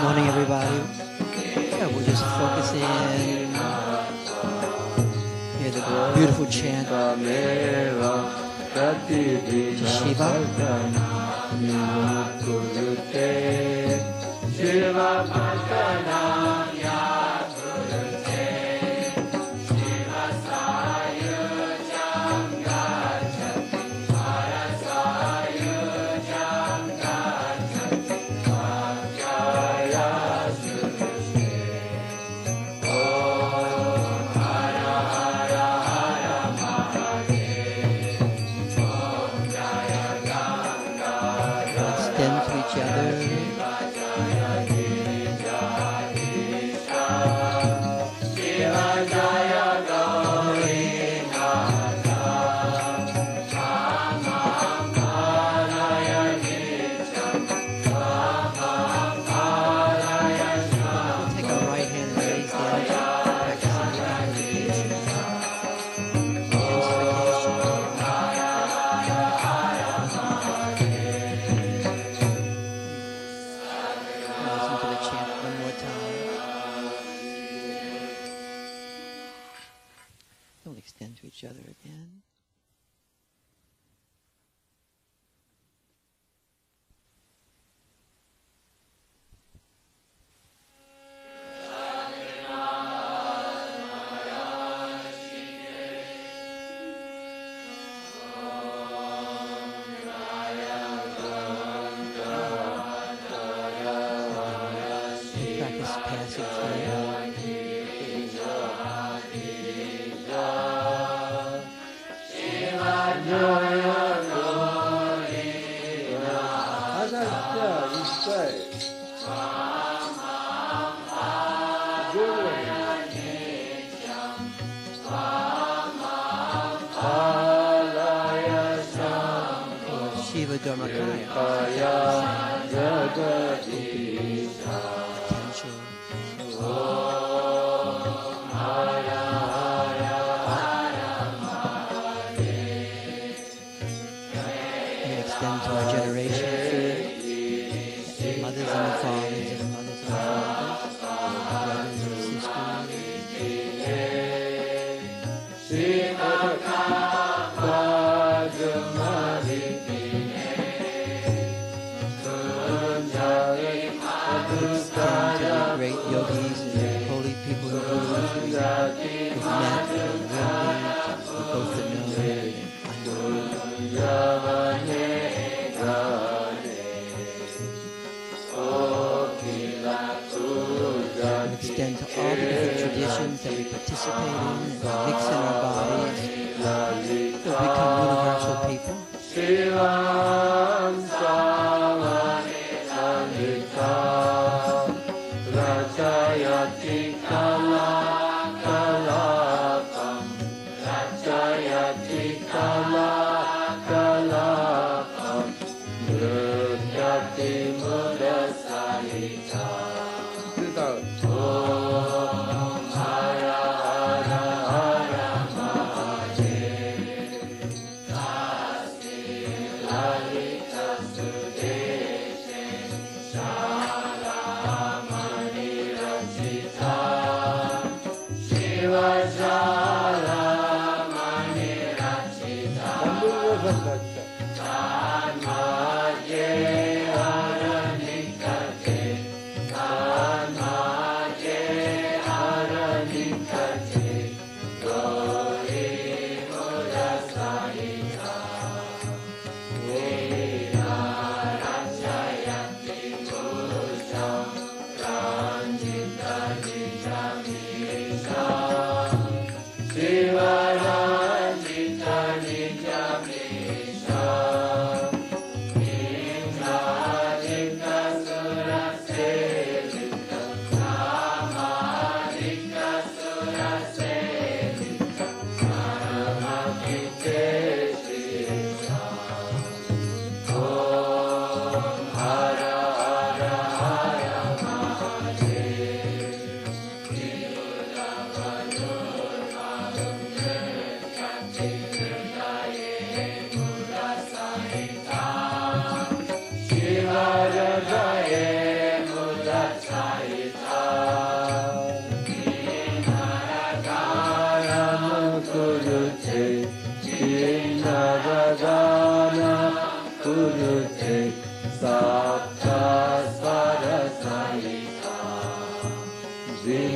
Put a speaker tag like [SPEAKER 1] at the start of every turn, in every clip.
[SPEAKER 1] Morning, everybody. Yeah, we're just focusing. Hear the beautiful chant to Shiva.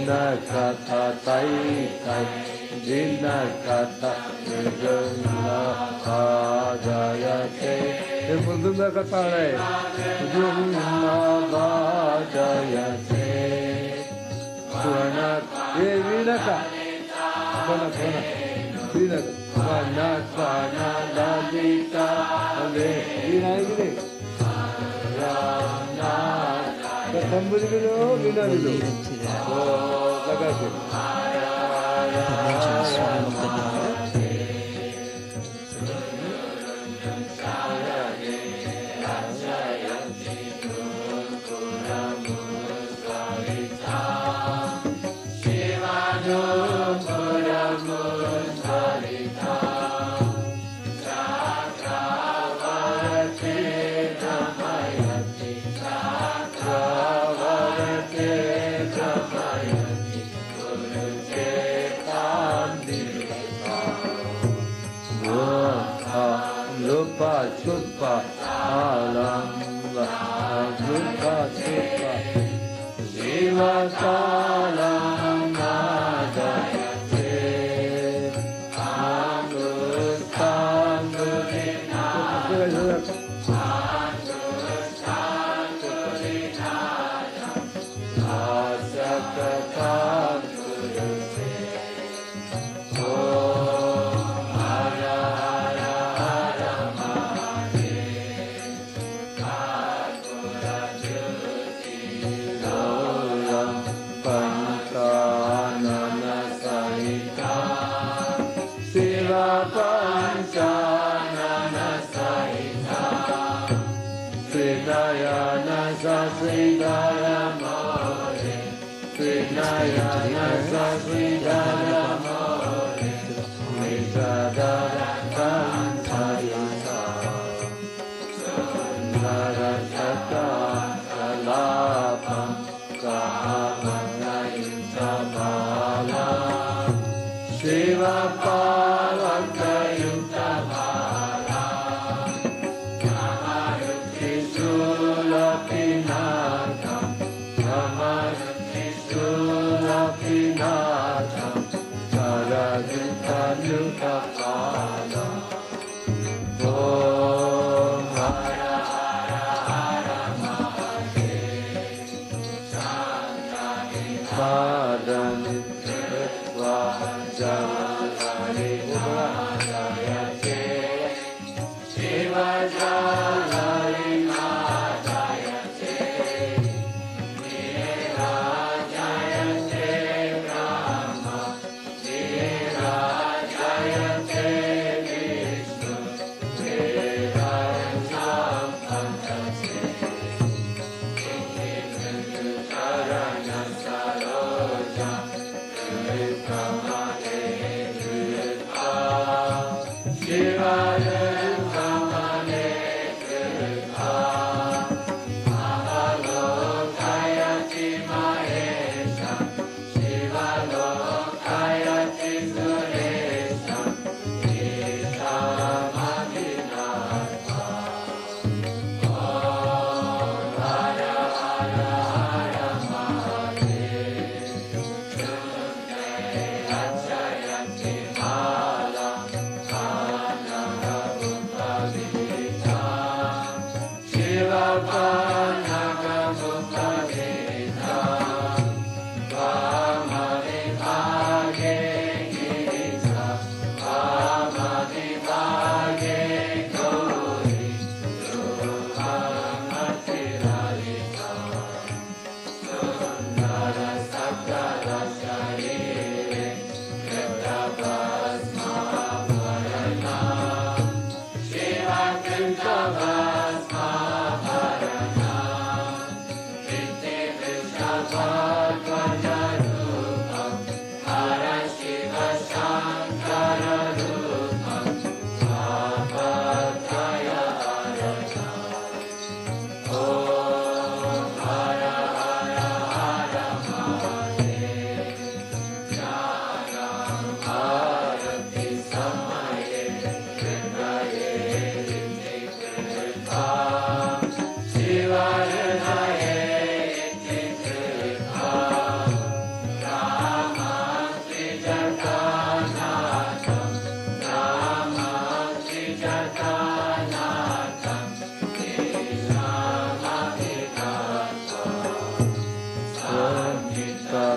[SPEAKER 2] Vinakata Tai Tai Vinakata Nirjana Jayate. Ini benar kata ni. Vinakata Jayate. Vinaka. Vinaka. Vinaka. Vinaka. Nadita. Vinaka. Believe into that dimension swim of the Nada. Chupa alam chupa chupa jiva salam nadayate anustam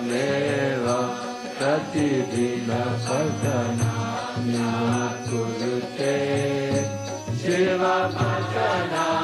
[SPEAKER 2] Meva Pratidina Patana Kurute Shiva Patana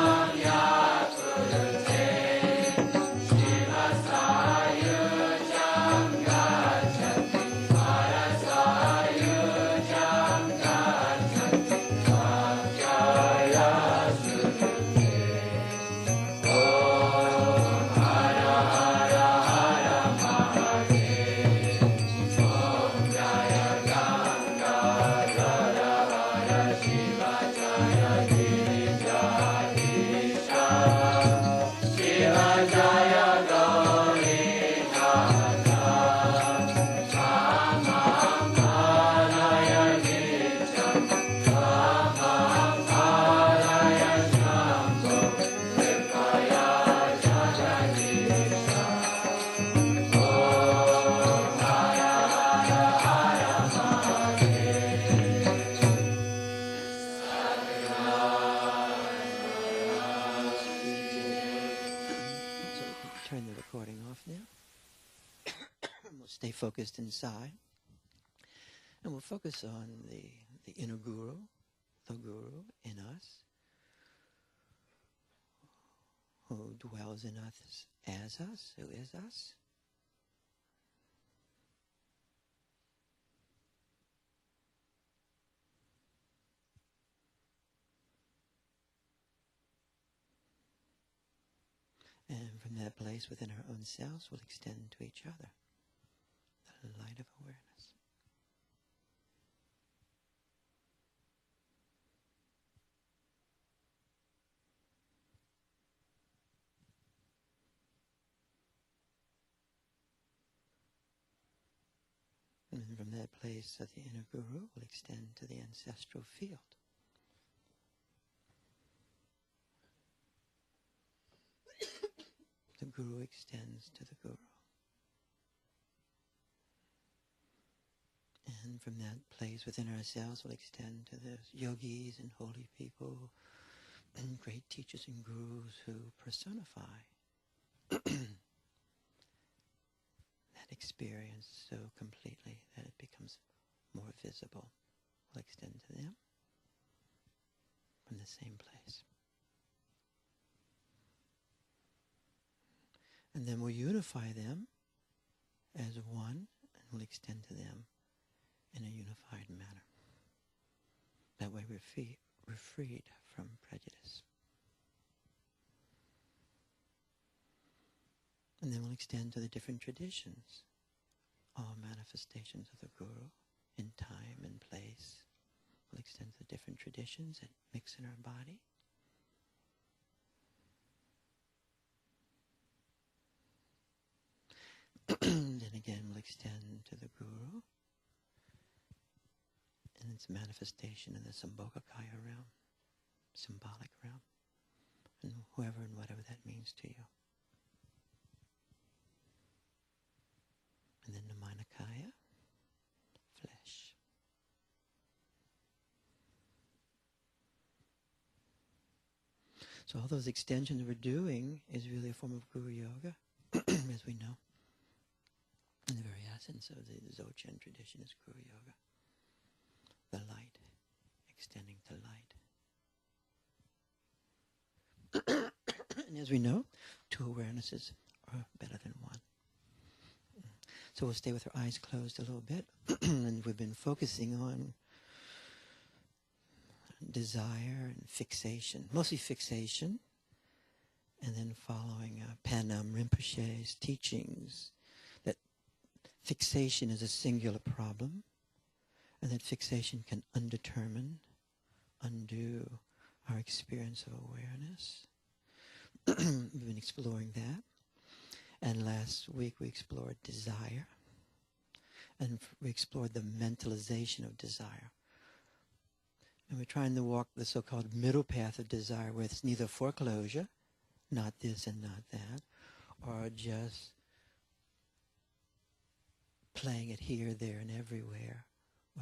[SPEAKER 1] Turn the recording off now. We'll stay focused inside. And we'll focus on the inner guru, the guru in us, who dwells in us as us, who is us. And from that place within our own selves, we'll extend to each other the light of awareness. And from that place of the inner guru, we'll extend to the ancestral field. The guru extends to the guru. And from that place within ourselves, we'll extend to the yogis and holy people and great teachers and gurus who personify that experience so completely that it becomes more visible. We'll extend to them from the same place. And then we'll unify them as one, and we'll extend to them in a unified manner. That way we're freed from prejudice. And then we'll extend to the different traditions, all manifestations of the guru in time and place. We'll extend to the different traditions that mix in our body. Then again, we'll extend to the guru and its manifestation in the Sambhogakaya realm, symbolic realm, and whoever and whatever that means to you. And then the Manakaya, flesh. So all those extensions we're doing is really a form of Guru Yoga, as we know. And the very essence of the Dzogchen tradition is Guru Yoga. The light, extending to light. And as we know, two awarenesses are better than one. So we'll stay with our eyes closed a little bit. And we've been focusing on desire and fixation, mostly fixation, and then following Panam Rinpoche's teachings that fixation is a singular problem, and that fixation can undo our experience of awareness. We've been exploring that. And last week we explored desire. And we explored the mentalization of desire. And we're trying to walk the so-called middle path of desire, where it's neither foreclosure, not this and not that, or just playing it here, there, and everywhere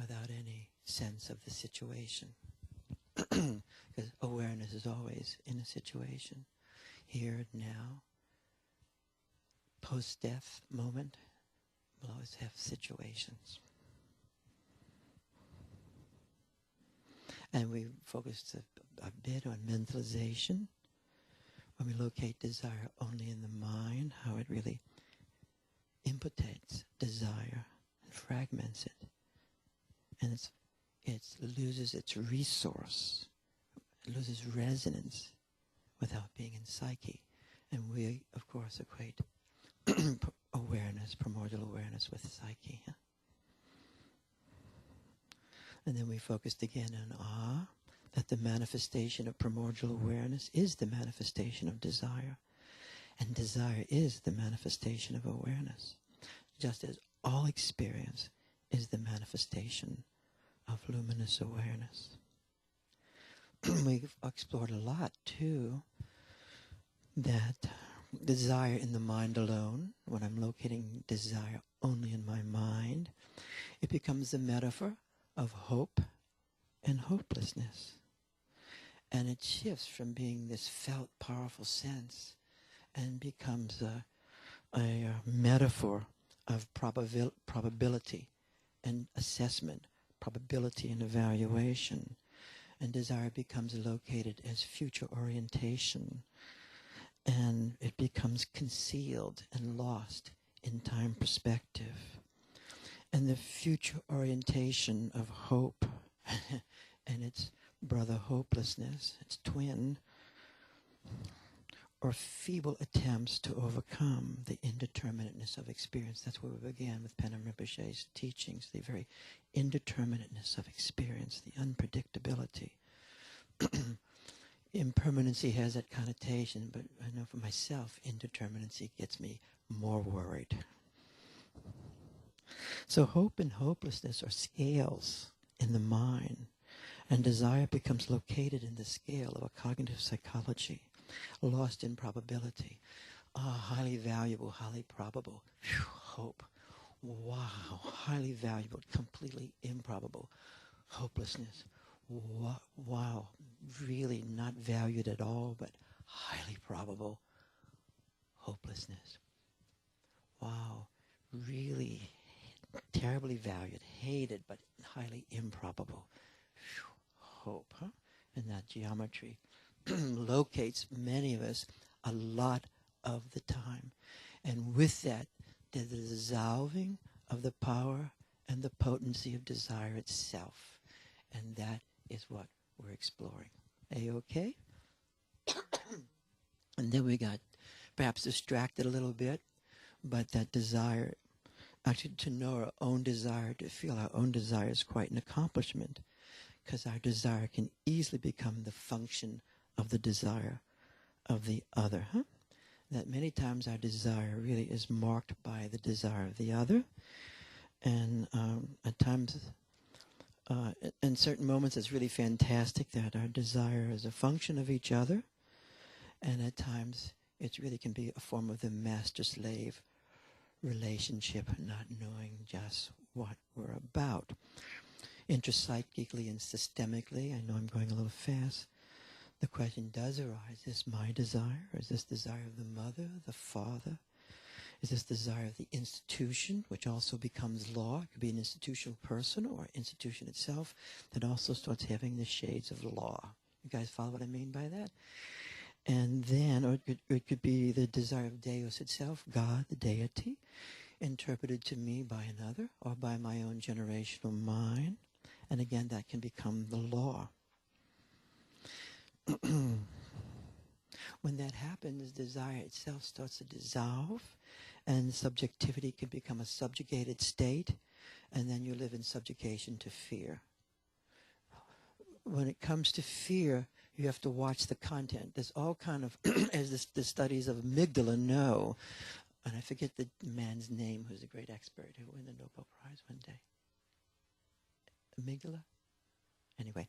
[SPEAKER 1] without any sense of the situation. Because awareness is always in a situation, here, now, post-death moment, We'll always have situations. And we focused a bit on mentalization. When we locate desire only in the mind, how it really impotents desire and fragments it. And it loses its resource. It loses resonance without being in psyche. And we, of course, equate awareness, primordial awareness, with psyche. And then we focused again on that the manifestation of primordial awareness is the manifestation of desire. And desire is the manifestation of awareness. Just as all experience is the manifestation of luminous awareness. We've explored a lot, too, that desire in the mind alone, when I'm locating desire only in my mind, it becomes a metaphor of hope and hopelessness. And it shifts from being this felt, powerful sense and becomes a metaphor of probability and assessment, probability and evaluation. And desire becomes located as future orientation. And it becomes concealed and lost in time perspective. And the future orientation of hope and its brother hopelessness, its twin, or feeble attempts to overcome the indeterminateness of experience. That's where we began with Pen and Rinpoche's teachings, the very indeterminateness of experience, the unpredictability. Impermanency has that connotation, but I know for myself, indeterminacy gets me more worried. So hope and hopelessness are scales in the mind, and desire becomes located in the scale of a cognitive psychology, lost in probability. Highly valuable, highly probable. Whew, hope. Wow, highly valuable, completely improbable. Hopelessness. Wow, really not valued at all, but highly probable. Hopelessness. Wow, really terribly valued, hated, but highly improbable. Whew, hope, huh? And that geometry locates many of us a lot of the time. And with that, the dissolving of the power and the potency of desire itself. And that is what we're exploring. A-okay? And then we got perhaps distracted a little bit, but that desire, actually to know our own desire, to feel our own desire is quite an accomplishment, because our desire can easily become the function of the desire of the other. That many times our desire really is marked by the desire of the other, and at times, in certain moments, it's really fantastic that our desire is a function of each other, and at times it really can be a form of the master-slave relationship, not knowing just what we're about. Intrapsychically and systemically, I know I'm going a little fast, the question does arise, is this my desire? Or is this desire of the mother, the father? Is this desire of the institution, which also becomes law? It could be an institutional person or institution itself that also starts having the shades of law. You guys follow what I mean by that? And then, or it could be the desire of Deus itself, God, the deity, interpreted to me by another or by my own generational mind. And again, that can become the law. When that happens, desire itself starts to dissolve, and subjectivity can become a subjugated state, and then you live in subjugation to fear. When it comes to fear, you have to watch the content. There's all kind of, as the studies of amygdala know, and I forget the man's name who's a great expert who won the Nobel Prize one day. Amygdala? Anyway,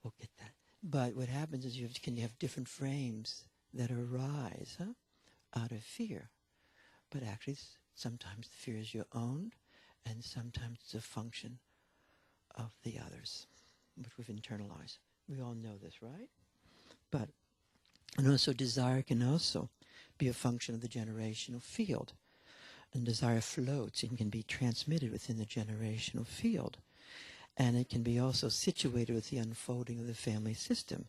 [SPEAKER 1] we'll get that. But what happens is you have different frames that arise out of fear. But actually, sometimes the fear is your own, and sometimes it's a function of the others, which we've internalized. We all know this, right? But, and also desire can also be a function of the generational field. And desire floats and can be transmitted within the generational field. And it can be also situated with the unfolding of the family system.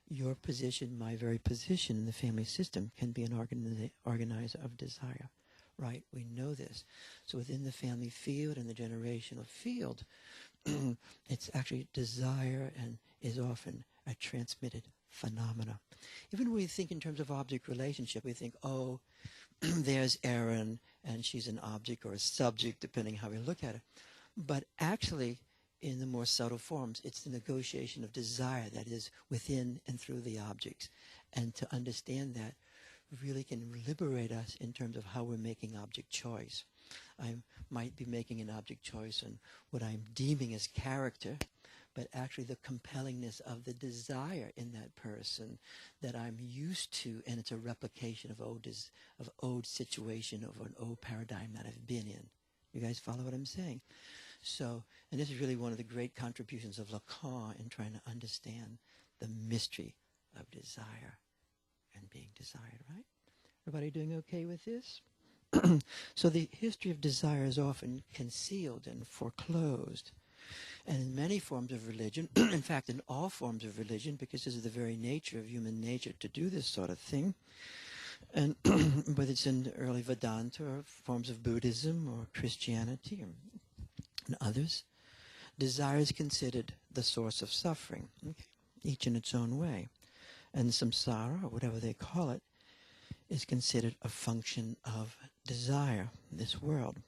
[SPEAKER 1] Your position, my very position in the family system, can be an organizer of desire. Right? We know this. So within the family field and the generational field, it's actually desire and is often a transmitted phenomena. Even when we think in terms of object relationship, we think, oh, there's Erin, and she's an object or a subject, depending how we look at it. But actually, in the more subtle forms, it's the negotiation of desire that is within and through the objects. And to understand that really can liberate us in terms of how we're making object choice. I might be making an object choice on what I'm deeming as character, but actually the compellingness of the desire in that person that I'm used to, and it's a replication of old situation, of an old paradigm that I've been in. You guys follow what I'm saying? So, and this is really one of the great contributions of Lacan in trying to understand the mystery of desire and being desired, right? Everybody doing okay with this? So the history of desire is often concealed and foreclosed. And in many forms of religion, in fact, in all forms of religion, because this is the very nature of human nature to do this sort of thing, and whether it's in early Vedanta or forms of Buddhism or Christianity and others, desire is considered the source of suffering, okay? Each in its own way. And samsara, or whatever they call it, is considered a function of desire, this world.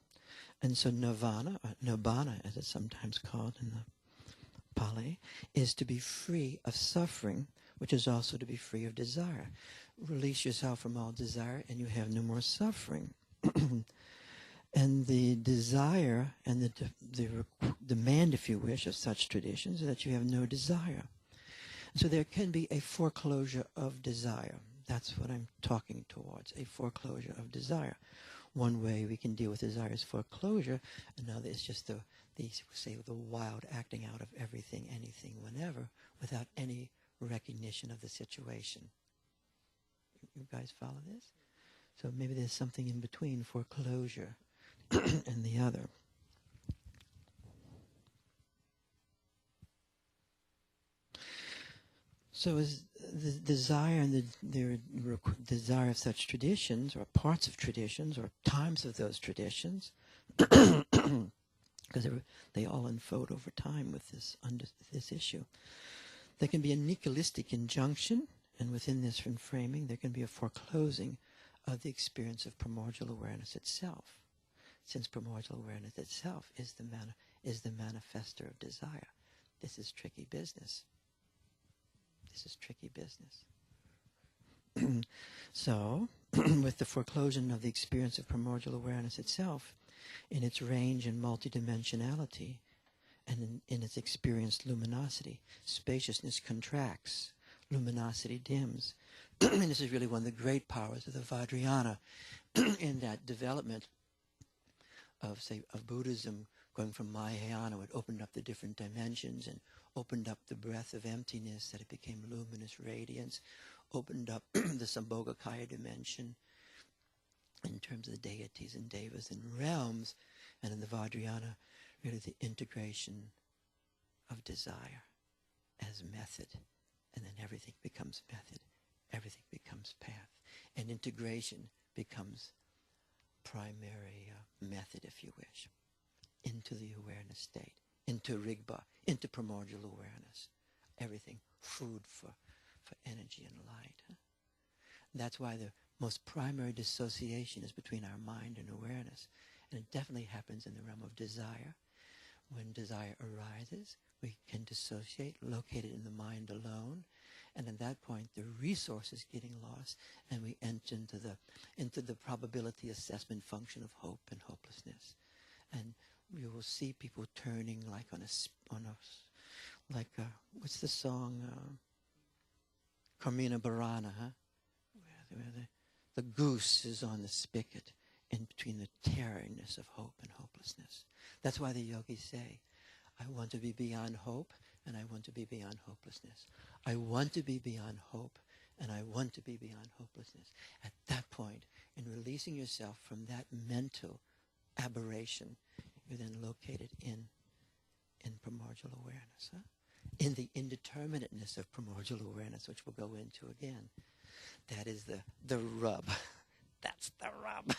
[SPEAKER 1] And so nirvana, or nibbana as it's sometimes called in the Pali, is to be free of suffering, which is also to be free of desire. Release yourself from all desire and you have no more suffering. And the desire and the demand, if you wish, of such traditions is that you have no desire. So there can be a foreclosure of desire. That's what I'm talking towards, a foreclosure of desire. One way we can deal with desire is foreclosure. Another is just the wild acting out of everything, anything, whenever, without any recognition of the situation. You guys follow this? So maybe there's something in between foreclosure and the other. So as the desire and the desire of such traditions, or parts of traditions, or times of those traditions, because they all unfold over time with this issue, there can be a nihilistic injunction, and within this framing, there can be a foreclosing of the experience of primordial awareness itself, since primordial awareness itself is the manifester of desire. This is tricky business. This is tricky business. So, with the foreclosure of the experience of primordial awareness itself, in its range and multidimensionality, and in its experienced luminosity, spaciousness contracts, luminosity dims. And this is really one of the great powers of the Vajrayana in that development of Buddhism, going from Mahayana, it opened up the different dimensions and opened up the breath of emptiness, that it became luminous radiance, opened up the Sambhogakaya dimension in terms of the deities and devas and realms, and in the Vajrayana, really the integration of desire as method, and then everything becomes method, everything becomes path, and integration becomes primary method, if you wish, into the awareness state, into Rigpa, into primordial awareness. Everything, food for energy and light. Huh? That's why the most primary dissociation is between our mind and awareness. And it definitely happens in the realm of desire. When desire arises, we can dissociate, locate it in the mind alone. And at that point, the resource is getting lost, and we enter into the probability assessment function of hope and hopelessness. And you will see people turning like what's the song? Carmina Burana, huh? Where the goose is on the spigot in between the tearingness of hope and hopelessness. That's why the yogis say, I want to be beyond hope, and I want to be beyond hopelessness. I want to be beyond hope, and I want to be beyond hopelessness. At that point, In releasing yourself from that mental aberration, you're then located in primordial awareness. Huh? In the indeterminateness of primordial awareness, which we'll go into again. That is the rub. That's the rub.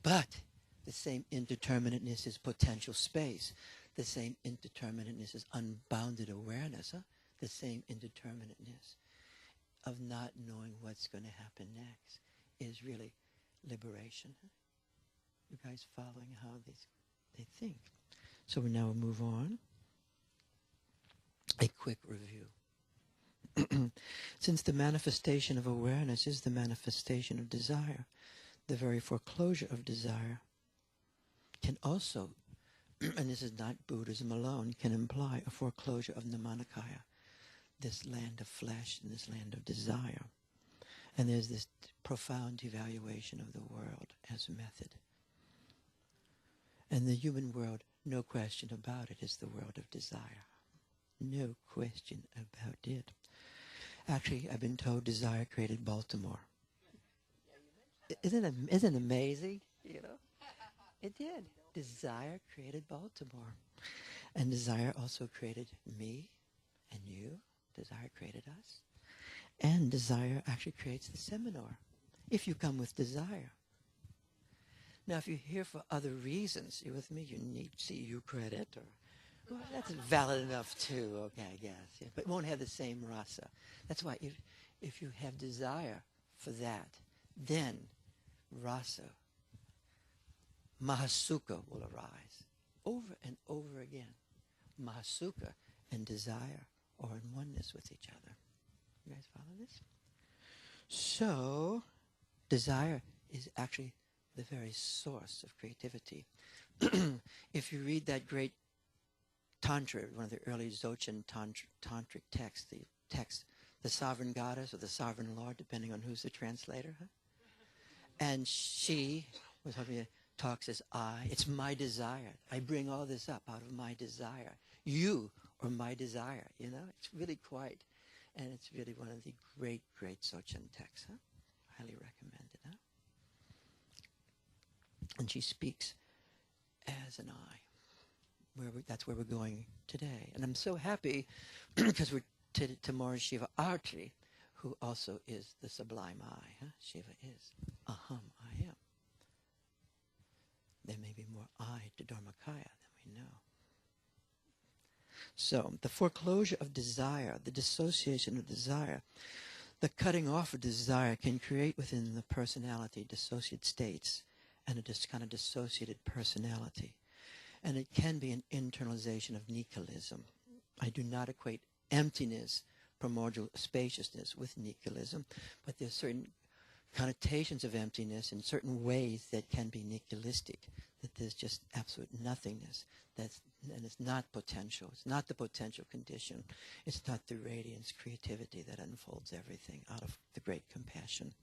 [SPEAKER 1] But the same indeterminateness is potential space. The same indeterminateness is unbounded awareness. Huh? The same indeterminateness of not knowing what's going to happen next is really liberation. Huh? You guys following how they think? So we now move on. A quick review. Since the manifestation of awareness is the manifestation of desire, the very foreclosure of desire can also, and this is not Buddhism alone, can imply a foreclosure of Nirmanakaya, this land of flesh and this land of desire. And there's this profound evaluation of the world as a method. And the human world, no question about it, is the world of desire. No question about it. Actually, I've been told desire created Baltimore. Isn't it amazing? You know, it did. Desire created Baltimore, and desire also created me and you. Desire created us, and desire actually creates the seminar. If you come with desire. Now, if you're here for other reasons, you're with me. You need CU credit, or well, that's valid enough too. Okay, I guess, yeah. But it won't have the same rasa. That's why if you have desire for that, then rasa, mahasukha will arise over and over again. Mahasukha and desire are in oneness with each other. You guys follow this? So, desire is actually the very source of creativity. If you read that great Tantra, one of the early Dzogchen tantric texts, the sovereign goddess or the sovereign lord, depending on who's the translator, huh? And she talks as I. It's my desire. I bring all this up out of my desire. You are my desire. You know, it's really quite, and it's really one of the great Dzogchen texts. Huh? Highly recommended. Huh? And she speaks as an I. That's where we're going today. And I'm so happy because we're tomorrow Shiva Arti, who also is the sublime I. Huh? Shiva is Aham, I am. There may be more I to Dharmakaya than we know. So the foreclosure of desire, the dissociation of desire, the cutting off of desire can create within the personality dissociated states and a kind of dissociated personality. And it can be an internalization of nihilism. I do not equate emptiness, primordial spaciousness with nihilism, but there's certain connotations of emptiness in certain ways that can be nihilistic, that there's just absolute nothingness. And it's not potential. It's not the potential condition. It's not the radiance, creativity that unfolds everything out of the great compassion.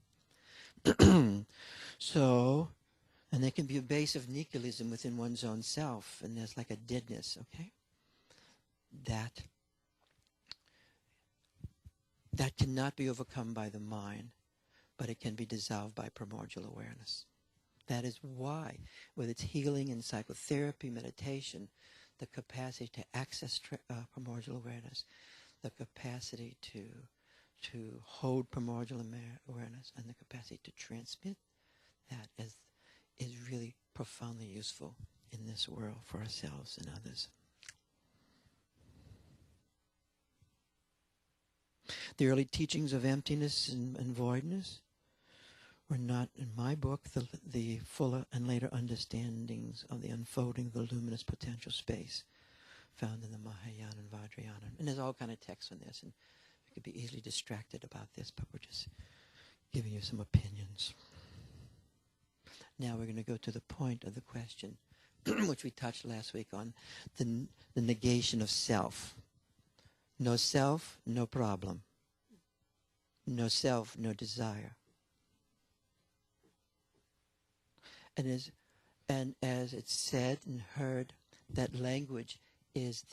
[SPEAKER 1] So, and there can be a base of nihilism within one's own self, and there's like a deadness, okay? That cannot be overcome by the mind, but it can be dissolved by primordial awareness. That is why, with its healing and psychotherapy, meditation, the capacity to access primordial awareness, the capacity to hold primordial awareness, and the capacity to transmit that is really profoundly useful in this world for ourselves and others. The early teachings of emptiness and voidness were not, in my book, the fuller and later understandings of the unfolding of the luminous potential space found in the Mahayana and Vajrayana. And there's all kind of texts on this, and we could be easily distracted about this, but we're just giving you some opinions. Now we're going to go to the point of the question, which we touched last week on, the negation of self. No self, no problem. No self, no desire. And as it's said and heard, that language is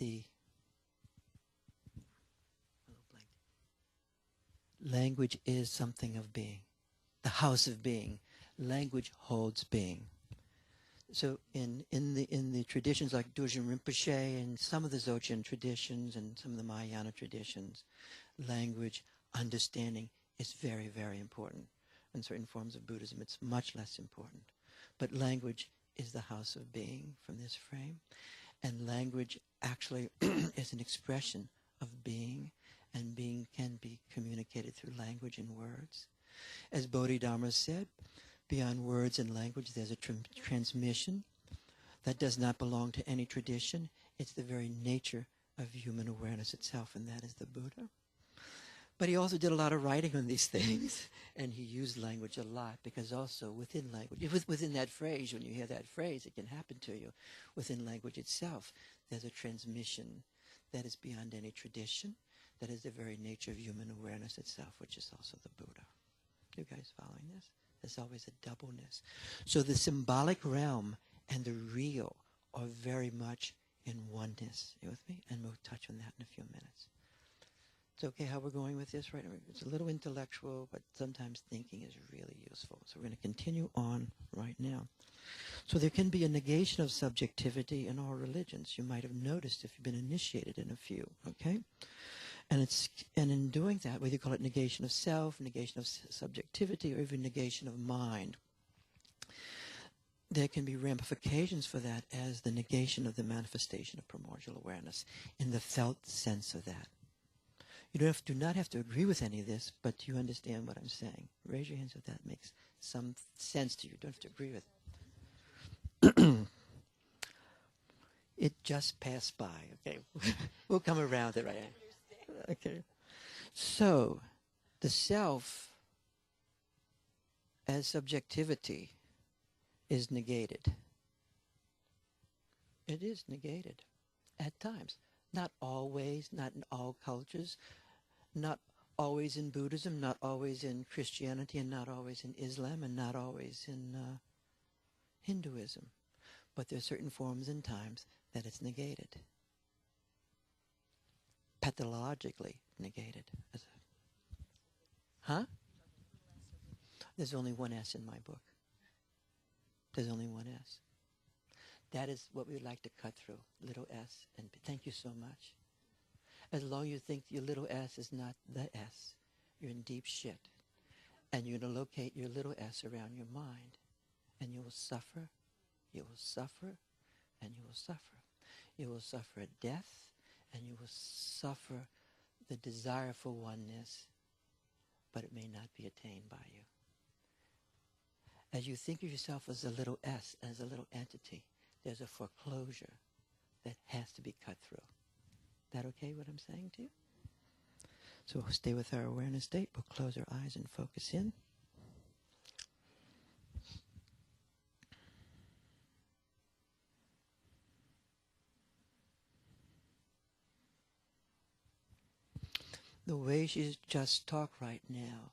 [SPEAKER 1] language is something of being. the house of being. Language holds being. So in the traditions like Dorjen Rinpoche and some of the Dzogchen traditions and some of the Mahayana traditions, language, understanding is very, very important. In certain forms of Buddhism, it's much less important. But language is the house of being from this frame. And language actually is an expression of being, and being can be communicated through language and words. As Bodhidharma said, beyond words and language, there's a transmission that does not belong to any tradition. It's the very nature of human awareness itself, and that is the Buddha. But he also did a lot of writing on these things, and he used language a lot, because also within language, within that phrase, when you hear that phrase, it can happen to you. Within language itself, there's a transmission that is beyond any tradition, that is the very nature of human awareness itself, which is also the Buddha. You guys following this? There's always a doubleness. So the symbolic realm and the real are very much in oneness. You with me? And we'll touch on that in a few minutes. It's okay how we're going with this, right? It's a little intellectual, but sometimes thinking is really useful. So we're going to continue on right now. So there can be a negation of subjectivity in all religions. You might have noticed if you've been initiated in a few, okay? And in doing that, whether you call it negation of self, negation of subjectivity, or even negation of mind, there can be ramifications for that as the negation of the manifestation of primordial awareness in the felt sense of that. You do not have to agree with any of this, but you understand what I'm saying. Raise your hands if that makes some sense to you. You don't have to agree with it. It just passed by, okay? We'll come around it, right? Okay. So, the self as subjectivity is negated. It is negated at times. Not always, not in all cultures, not always in Buddhism, not always in Christianity, and not always in Islam, and not always in Hinduism. But there are certain forms and times that it's negated. Pathologically negated. Huh? There's only one S in my book. There's only one S. That is what we would like to cut through. Little S. And thank you so much. As long as you think your little s is not the S, you're in deep shit. And you're going to locate your little s around your mind. And you will suffer, and you will suffer. You will suffer a death, and you will suffer the desire for oneness, but it may not be attained by you. As you think of yourself as a little s, as a little entity, there's a foreclosure that has to be cut through. That okay, what I'm saying to you? So we'll stay with our awareness state. We'll close our eyes and focus in. The way she's just talked right now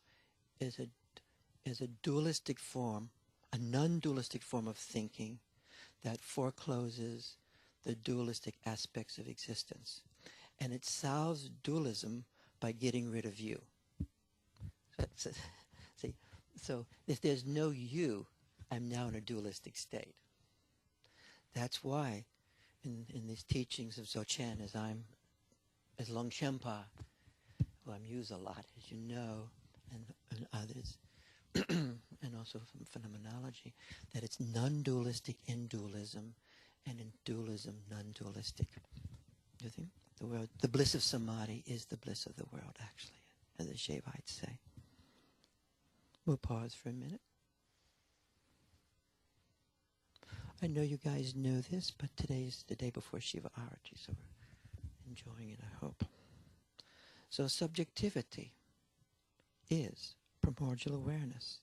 [SPEAKER 1] is a dualistic form, a non-dualistic form of thinking that forecloses the dualistic aspects of existence. And it solves dualism by getting rid of you. So if there's no you, I'm now in a dualistic state. That's why in these teachings of Dzogchen, as Long Shenpa, who I'm used a lot, as you know, and others, and also from phenomenology, that it's non-dualistic in dualism, and in dualism, non-dualistic. You think? The bliss of samadhi is the bliss of the world, actually, as the Shaivites say. We'll pause for a minute. I know you guys know this, but today's the day before Shiva Arati, so we're enjoying it, I hope. So subjectivity is primordial awareness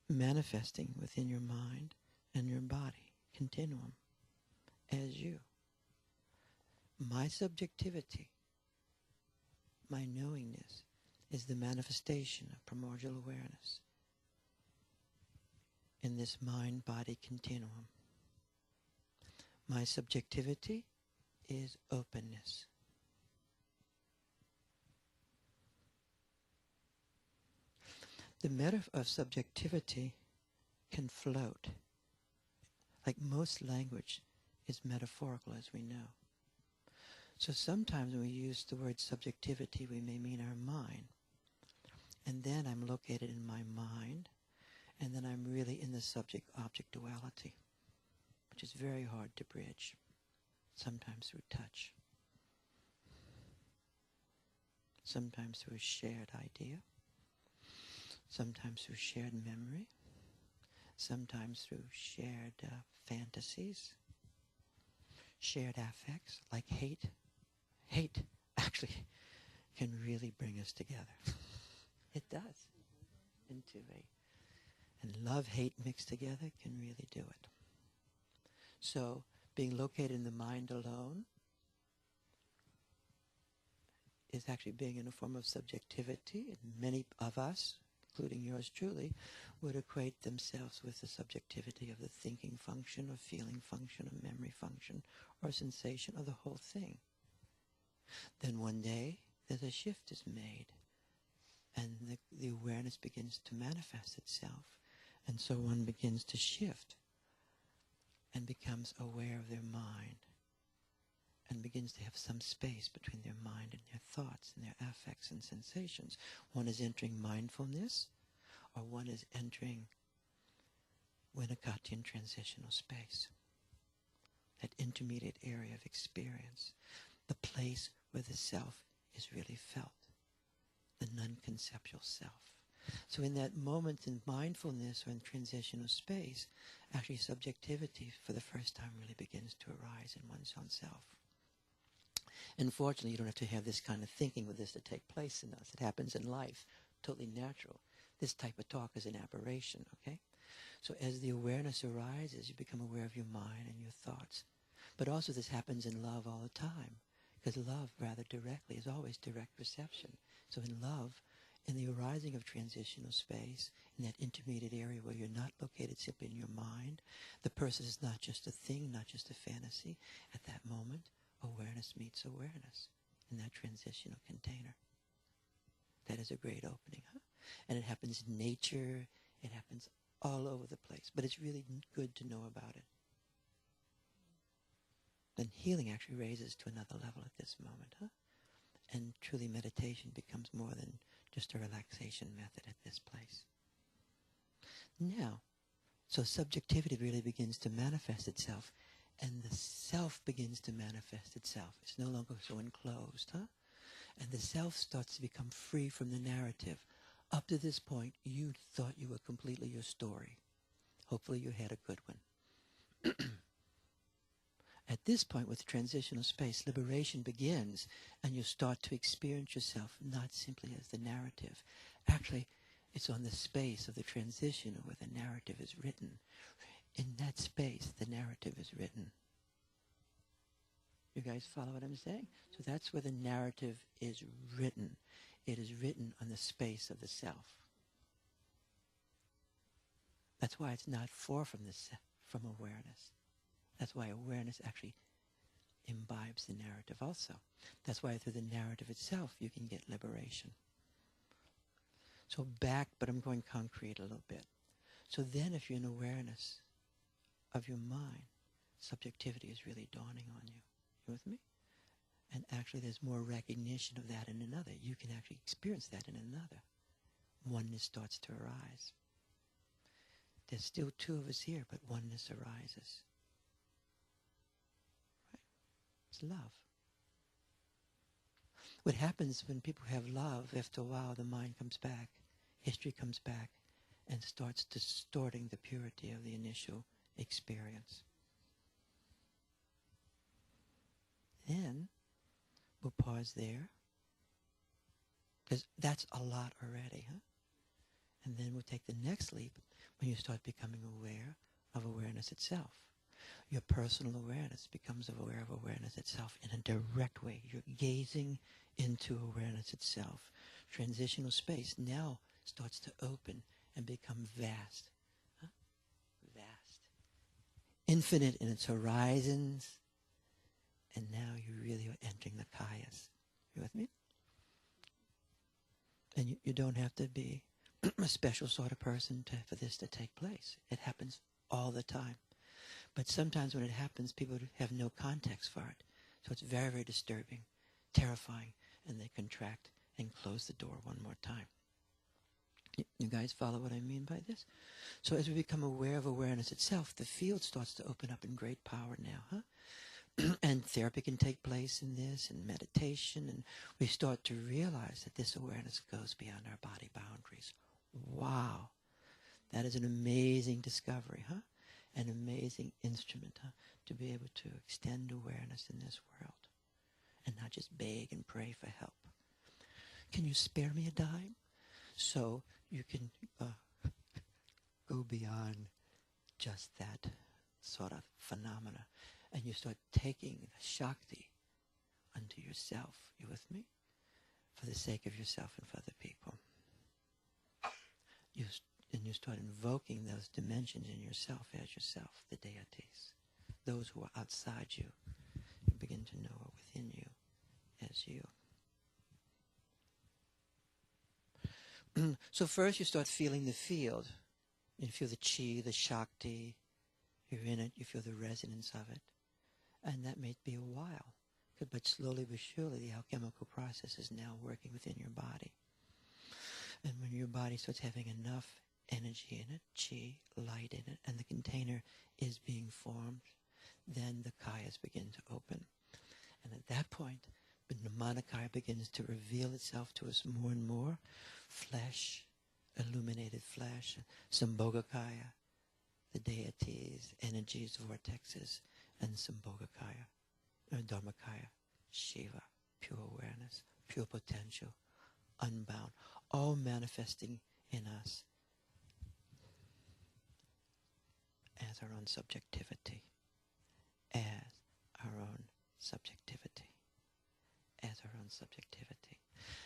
[SPEAKER 1] manifesting within your mind and your body, continuum, as you. My subjectivity, my knowingness, is the manifestation of primordial awareness in this mind-body continuum. My subjectivity is openness. the metaphor of subjectivity can float. Like most language is metaphorical, as we know. So sometimes when we use the word subjectivity, we may mean our mind. And then I'm located in my mind, and then I'm really in the subject-object duality, which is very hard to bridge, sometimes through touch, sometimes through a shared idea, sometimes through shared memory, sometimes through shared fantasies, shared affects, like hate. Hate actually can really bring us together. It does. And love-hate mixed together can really do it. So being located in the mind alone is actually being in a form of subjectivity, and many of us, including yours truly, would equate themselves with the subjectivity of the thinking function, or feeling function, or memory function, or sensation, or the whole thing. Then one day, there's a shift is made, and the awareness begins to manifest itself, and so one begins to shift and becomes aware of their mind, and begins to have some space between their mind and their thoughts and their affects and sensations. One is entering mindfulness, or one is entering Winnicottian transitional space, that intermediate area of experience, the place where the self is really felt, the non-conceptual self. So in that moment in mindfulness or in transitional space, actually subjectivity for the first time really begins to arise in one's own self. Unfortunately, you don't have to have this kind of thinking with this to take place in us. It happens in life, totally natural. This type of talk is an aberration, okay? So as the awareness arises, you become aware of your mind and your thoughts. But also this happens in love all the time, because love, rather directly, is always direct perception. So in love, in the arising of transitional space, in that intermediate area where you're not located simply in your mind, the person is not just a thing, not just a fantasy. At that moment, awareness meets awareness in that transitional container. That is a great opening, huh? And it happens in nature, it happens all over the place. But it's really good to know about it. Then healing actually raises to another level at this moment, huh? And truly meditation becomes more than just a relaxation method at this place. Now, so subjectivity really begins to manifest itself, and the self begins to manifest itself. It's no longer so enclosed, huh? And the self starts to become free from the narrative. Up to this point, you thought you were completely your story. Hopefully you had a good one. At this point, with transitional space, liberation begins, and you start to experience yourself not simply as the narrative. Actually, it's on the space of the transition where the narrative is written. In that space, the narrative is written. You guys follow what I'm saying? So that's where the narrative is written. It is written on the space of the self. That's why it's not far from awareness. That's why awareness actually imbibes the narrative also. That's why through the narrative itself you can get liberation. So back, but I'm going concrete a little bit. So then if you're in awareness of your mind, subjectivity is really dawning on you. You with me? And actually there's more recognition of that in another. You can actually experience that in another. Oneness starts to arise. There's still two of us here, but oneness arises. It's love. What happens when people have love, after a while the mind comes back, history comes back, and starts distorting the purity of the initial experience. Then we'll pause there, because that's a lot already, huh? And then we'll take the next leap when you start becoming aware of awareness itself. Your personal awareness becomes aware of awareness itself in a direct way. You're gazing into awareness itself. Transitional space now starts to open and become vast. Huh? Vast. Infinite in its horizons. And now you really are entering the kayas. You with me? And you don't have to be a special sort of person for this to take place. It happens all the time. But sometimes when it happens, people have no context for it. So it's very, very disturbing, terrifying, and they contract and close the door one more time. You guys follow what I mean by this? So as we become aware of awareness itself, the field starts to open up in great power now, huh? And therapy can take place in this, and meditation, and we start to realize that this awareness goes beyond our body boundaries. Wow. That is an amazing discovery, huh? An amazing instrument, huh? To be able to extend awareness in this world and not just beg and pray for help. Can you spare me a dime? So you can go beyond just that sort of phenomena, and you start taking the Shakti unto yourself. You with me? For the sake of yourself and for other people. And you start invoking those dimensions in yourself as yourself, the deities. Those who are outside you, you begin to know are within you as you. So first you start feeling the field. You feel the chi, the Shakti. You're in it. You feel the resonance of it. And that may be a while. But slowly but surely the alchemical process is now working within your body. And when your body starts having enough energy in it, chi, light in it, and the container is being formed, then the kayas begin to open. And at that point, the Manakaya begins to reveal itself to us more and more. Flesh, illuminated flesh, Sambhogakaya, the deities, energies, vortexes, and Sambhogakaya, or Dharmakaya, Shiva, pure awareness, pure potential, unbound, all manifesting in us as our own subjectivity, as our own subjectivity, as our own subjectivity.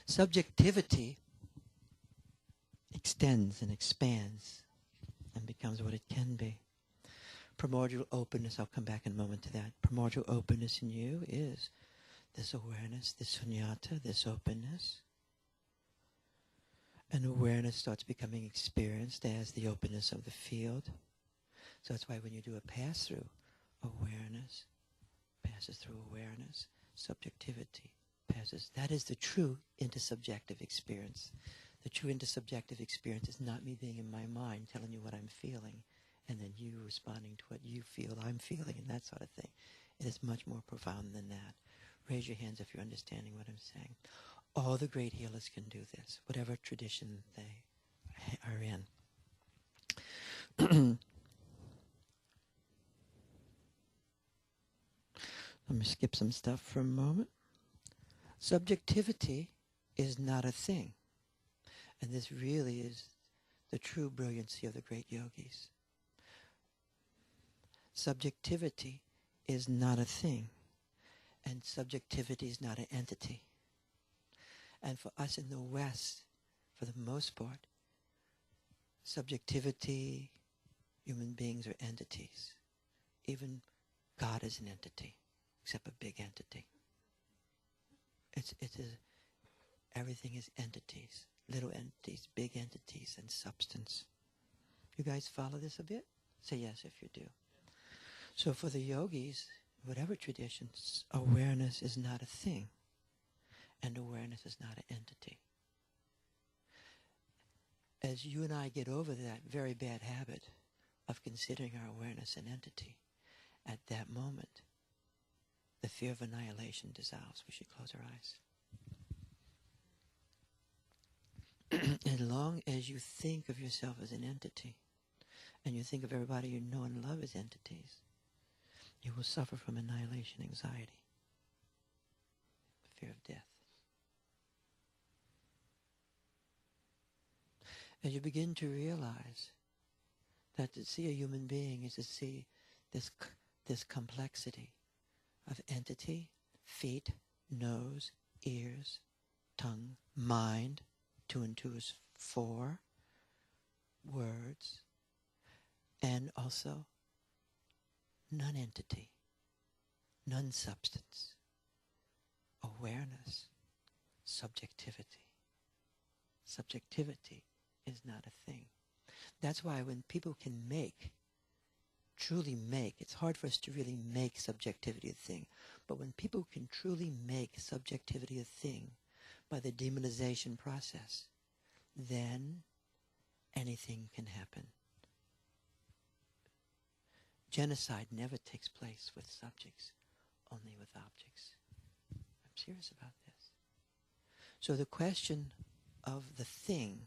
[SPEAKER 1] Subjectivity extends and expands and becomes what it can be. Primordial openness, I'll come back in a moment to that. Primordial openness in you is this awareness, this sunyata, this openness. And awareness starts becoming experienced as the openness of the field. So that's why when you do a pass-through, awareness passes through awareness, subjectivity passes. That is the true intersubjective experience. The true intersubjective experience is not me being in my mind telling you what I'm feeling and then you responding to what you feel I'm feeling and that sort of thing. It is much more profound than that. Raise your hands if you're understanding what I'm saying. All the great healers can do this, whatever tradition they are in. Let me skip some stuff for a moment. Subjectivity is not a thing. And this really is the true brilliancy of the great yogis. Subjectivity is not a thing. And subjectivity is not an entity. And for us in the West, for the most part, subjectivity, human beings are entities. Even God is an entity, except a big entity. Everything is entities, little entities, big entities, and substance. You guys follow this a bit? Say yes if you do. So for the yogis, whatever traditions, awareness is not a thing, and awareness is not an entity. As you and I get over that very bad habit of considering our awareness an entity, at that moment, the fear of annihilation dissolves. We should close our eyes. As long as you think of yourself as an entity, and you think of everybody you know and love as entities, you will suffer from annihilation anxiety, fear of death. As you begin to realize that to see a human being is to see this complexity of entity, feet, nose, ears, tongue, mind, 2 and 2 is 4, words, and also non-entity, non-substance, awareness, subjectivity. Subjectivity is not a thing. That's why when people can make, truly make, it's hard for us to really make subjectivity a thing, but when people can truly make subjectivity a thing by the demonization process, then anything can happen. Genocide never takes place with subjects, only with objects. I'm serious about this. So the question of the thing,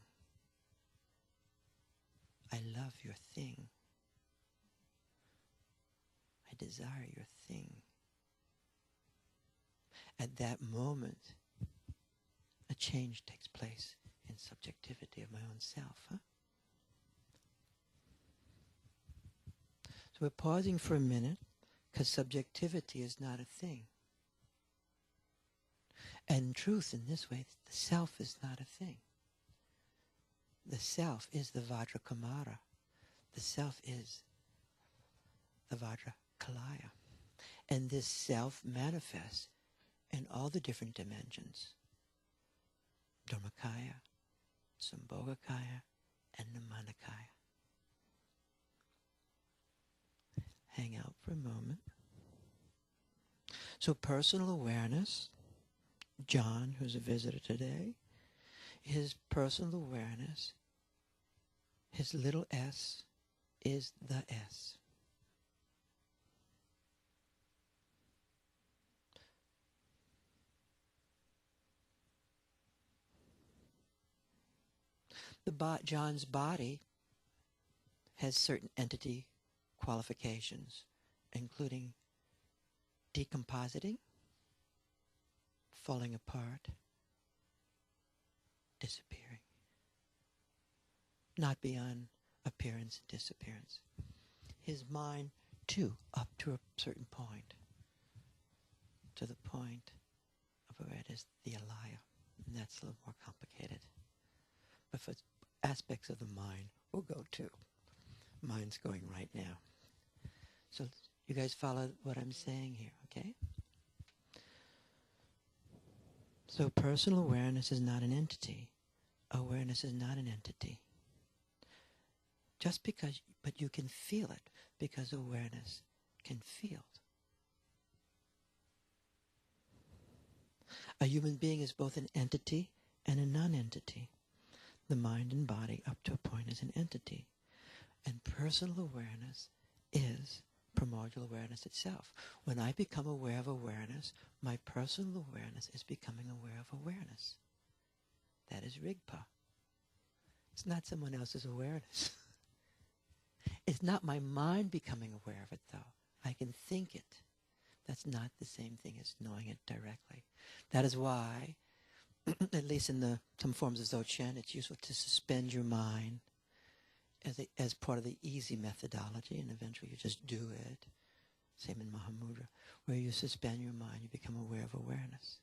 [SPEAKER 1] I love your thing, I desire your thing. At that moment, a change takes place in subjectivity of my own self. Huh? So we're pausing for a minute because subjectivity is not a thing. And in truth, in this way, the self is not a thing. The self is the Vajrakamara. The self is the Vajrakalaya. And this self manifests in all the different dimensions. Dharmakaya, Sambhogakaya, and Namanakaya. Hang out for a moment. So personal awareness, John, who's a visitor today, his personal awareness, his little s is the S. John's body has certain entity qualifications, including decompositing, falling apart, disappearing. Not beyond appearance and disappearance. His mind, too, up to a certain point, to the point of where it is the alaya. And that's a little more complicated. But for aspects of the mind, we'll go to. Mind's going right now. So you guys follow what I'm saying here, okay? So personal awareness is not an entity. Awareness is not an entity. Just because, but you can feel it, because awareness can feel. A human being is both an entity and a non-entity. The mind and body, up to a point, is an entity. And personal awareness is primordial awareness itself. When I become aware of awareness, my personal awareness is becoming aware of awareness. That is Rigpa. It's not someone else's awareness. It's not my mind becoming aware of it, though. I can think it. That's not the same thing as knowing it directly. That is why, at least in some forms of Dzogchen, it's useful to suspend your mind as part of the easy methodology, and eventually you just do it. Same in Mahamudra, where you suspend your mind, you become aware of awareness.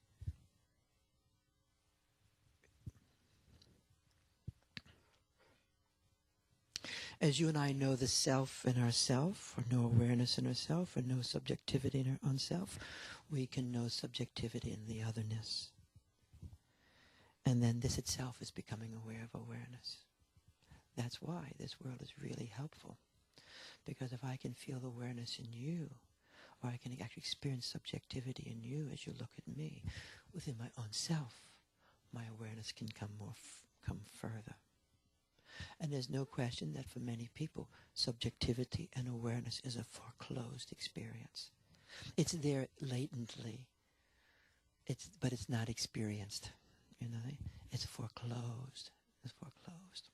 [SPEAKER 1] As you and I know the self in ourself, or know awareness in ourself, or know subjectivity in our own self, we can know subjectivity in the otherness. And then this itself is becoming aware of awareness. That's why this world is really helpful. Because if I can feel awareness in you, or I can actually experience subjectivity in you as you look at me, within my own self, my awareness can come further. And there's no question that for many people, subjectivity and awareness is a foreclosed experience. It's there latently, but it's not experienced. You know, it's foreclosed. It's foreclosed.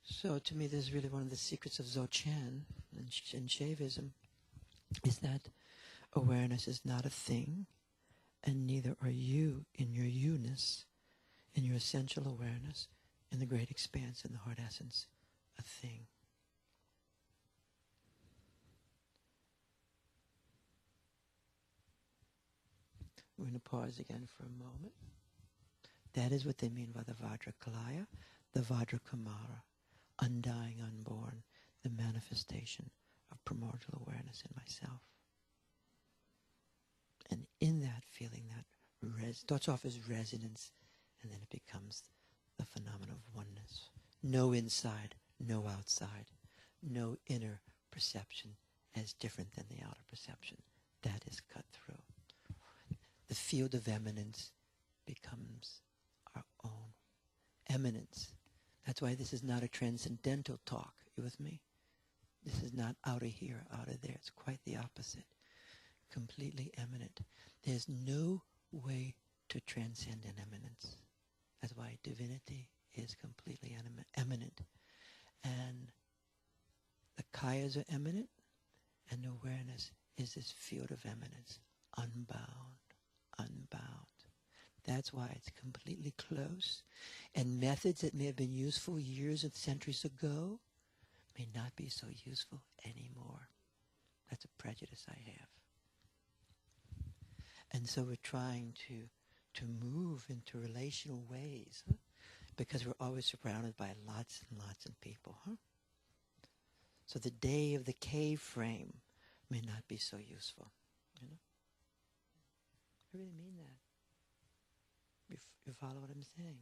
[SPEAKER 1] So to me, this is really one of the secrets of Dzogchen and Shaivism, is that awareness is not a thing, and neither are you in your you-ness, in your essential awareness, in the great expanse, in the heart essence, a thing. We're going to pause again for a moment. That is what they mean by the Vajrakalaya, the Vajrakamara, undying, unborn, the manifestation of primordial awareness in myself. And in that feeling, that starts off as resonance, and then it becomes the phenomenon of oneness. No inside, no outside, no inner perception as different than the outer perception. That is cut through. The field of eminence becomes our own eminence. That's why this is not a transcendental talk. You with me? This is not out of here, out of there. It's quite the opposite. Completely eminent. There's no way to transcend an eminence. That's why divinity is completely eminent. And the kayas are eminent, and awareness is this field of eminence, unbound, unbound. That's why it's completely close. And methods that may have been useful years and centuries ago may not be so useful anymore. That's a prejudice I have. And so we're trying to move into relational ways, because we're always surrounded by lots and lots of people. So the day of the cave frame may not be so useful. You know? I really mean that. You follow what I'm saying?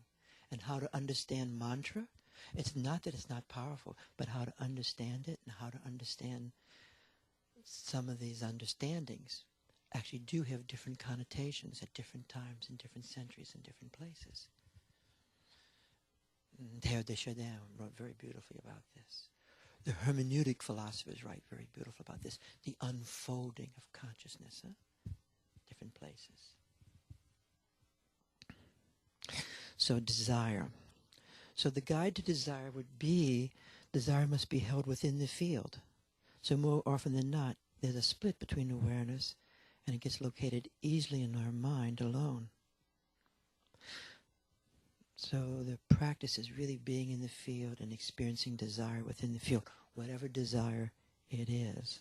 [SPEAKER 1] And how to understand mantra. It's not that it's not powerful, but how to understand it and how to understand some of these understandings actually do have different connotations at different times in different centuries and different places. Théo de Chardin wrote very beautifully about this. The hermeneutic philosophers write very beautiful about this. The unfolding of consciousness, different places. So desire. So the guide to desire would be, desire must be held within the field. So more often than not, there's a split between awareness, and it gets located easily in our mind alone. So the practice is really being in the field and experiencing desire within the field, whatever desire it is.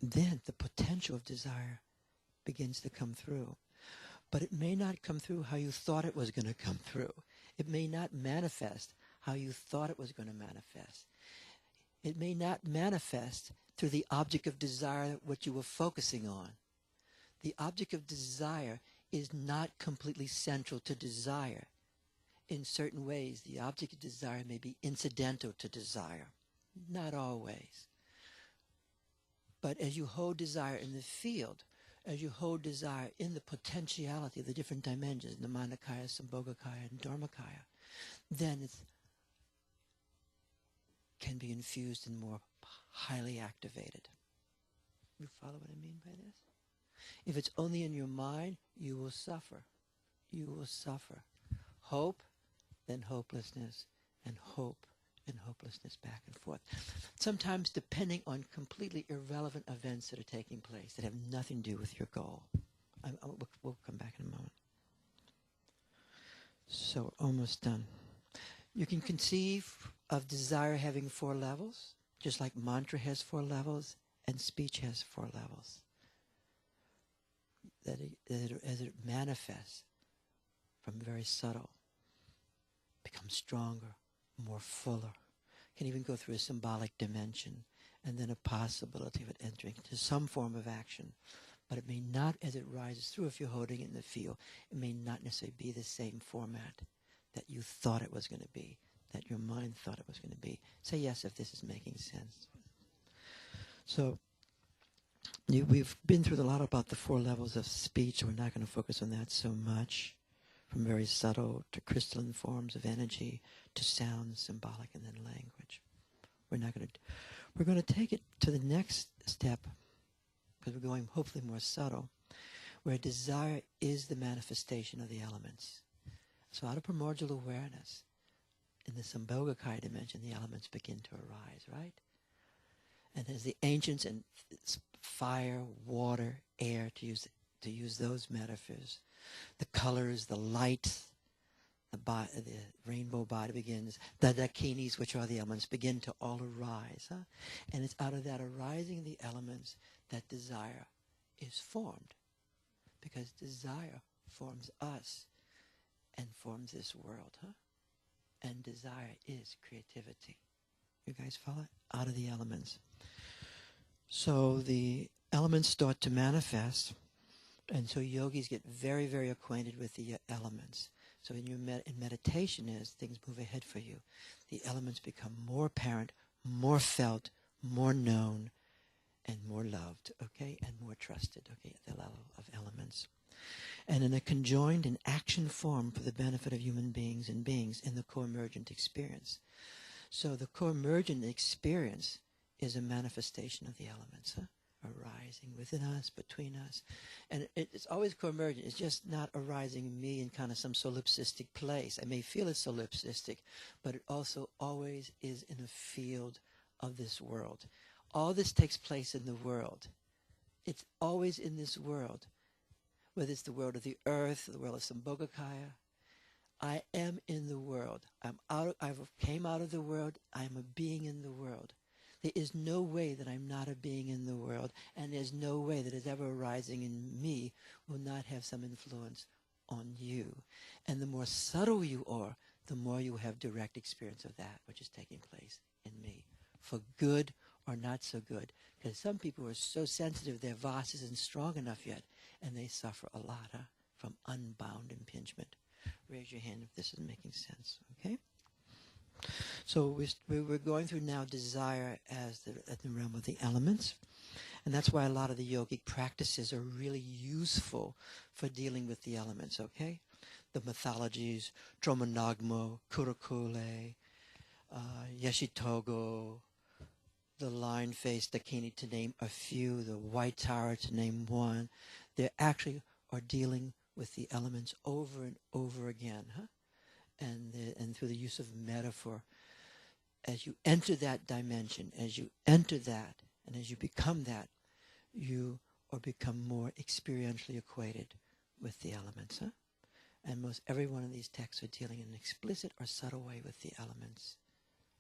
[SPEAKER 1] Then the potential of desire begins to come through. But it may not come through how you thought it was going to come through. It may not manifest how you thought it was going to manifest. It may not manifest through the object of desire, what you were focusing on. The object of desire is not completely central to desire. In certain ways, the object of desire may be incidental to desire. Not always. But as you hold desire in the field, as you hold desire in the potentiality of the different dimensions, the Manakaya, Sambhogakaya, and Dharmakaya, then it can be infused and more highly activated. You follow what I mean by this? If it's only in your mind, you will suffer. You will suffer. Hope, then hopelessness, and hope and hopelessness back and forth. Sometimes depending on completely irrelevant events that are taking place that have nothing to do with your goal. We'll come back in a moment. So, almost done. You can conceive of desire having 4 levels, just like mantra has 4 levels and speech has 4 levels. As it manifests from very subtle, becomes stronger, more fuller, can even go through a symbolic dimension, and then a possibility of it entering into some form of action. But it may not, as it rises through, if you're holding it in the field, it may not necessarily be the same format that you thought it was going to be, that your mind thought it was going to be. Say yes if this is making sense. So, we've been through a lot about the 4 levels of speech, so we're not going to focus on that so much. From very subtle to crystalline forms of energy to sound, symbolic, and then language. We're going to take it to the next step, because we're going hopefully more subtle, where desire is the manifestation of the elements. So out of primordial awareness, in the Sambhogakaya dimension, the elements begin to arise, right? And as the ancients, and fire, water, air, to use those metaphors, the colors, the light, the rainbow body begins, the dakinis, which are the elements, begin to all arise. And it's out of that arising of the elements that desire is formed. Because desire forms us and forms this world. And desire is creativity. You guys follow it? out of the elements. So the elements start to manifest, and so yogis get very, very acquainted with the elements. So in your in meditation, as things move ahead for you, the elements become more apparent, more felt, more known, and more loved, okay, and more trusted, okay, at the level of elements. And in a conjoined and action form for the benefit of human beings and beings in the co-emergent experience. So the co-emergent experience is a manifestation of the elements, arising within us, between us. And it's always co-emergent. It's just not arising in me in kind of some solipsistic place. I may feel it's solipsistic, but it also always is in a field of this world. All this takes place in the world. It's always in this world. Whether it's the world of the earth, the world of Sambhogakaya, I am in the world. I came out of the world. I am a being in the world. There is no way that I'm not a being in the world, and there's no way that is ever arising in me will not have some influence on you. And the more subtle you are, the more you have direct experience of that which is taking place in me, for good or not so good. Because some people are so sensitive, their vase isn't strong enough yet, and they suffer a lot from unbound impingement. Raise your hand if this is making sense, okay? So we're going through now desire as the realm of the elements. And that's why a lot of the yogic practices are really useful for dealing with the elements, okay? The mythologies, Dromanagmo, Kurukule, Yeshitogo, the lion-faced Dakini, to name a few, the white tower, to name one. They actually are dealing with the elements over and over again, and through the use of metaphor. As you enter that dimension, as you enter that, and as you become that, you or become more experientially acquainted with the elements. And most every one of these texts are dealing in an explicit or subtle way with the elements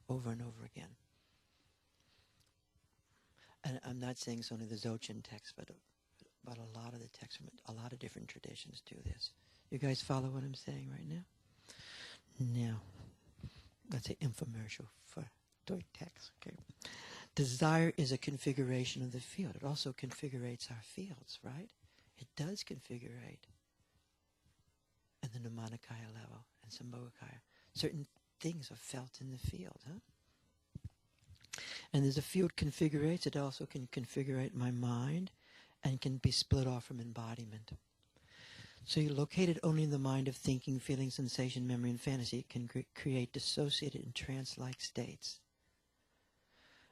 [SPEAKER 1] over and over again. And I'm not saying it's only the Dzogchen text, but a lot of the texts from a lot of different traditions do this. You guys follow what I'm saying right now? Now, that's an infomercial for Doi text. Okay. Desire is a configuration of the field. It also configurates our fields, right? It does configurate at the Nirmanakaya level and Sambhogakaya. Certain things are felt in the field, And as the field configurates, it also can configurate my mind and can be split off from embodiment. So you're located only in the mind of thinking, feeling, sensation, memory, and fantasy. It can create dissociated and trance-like states.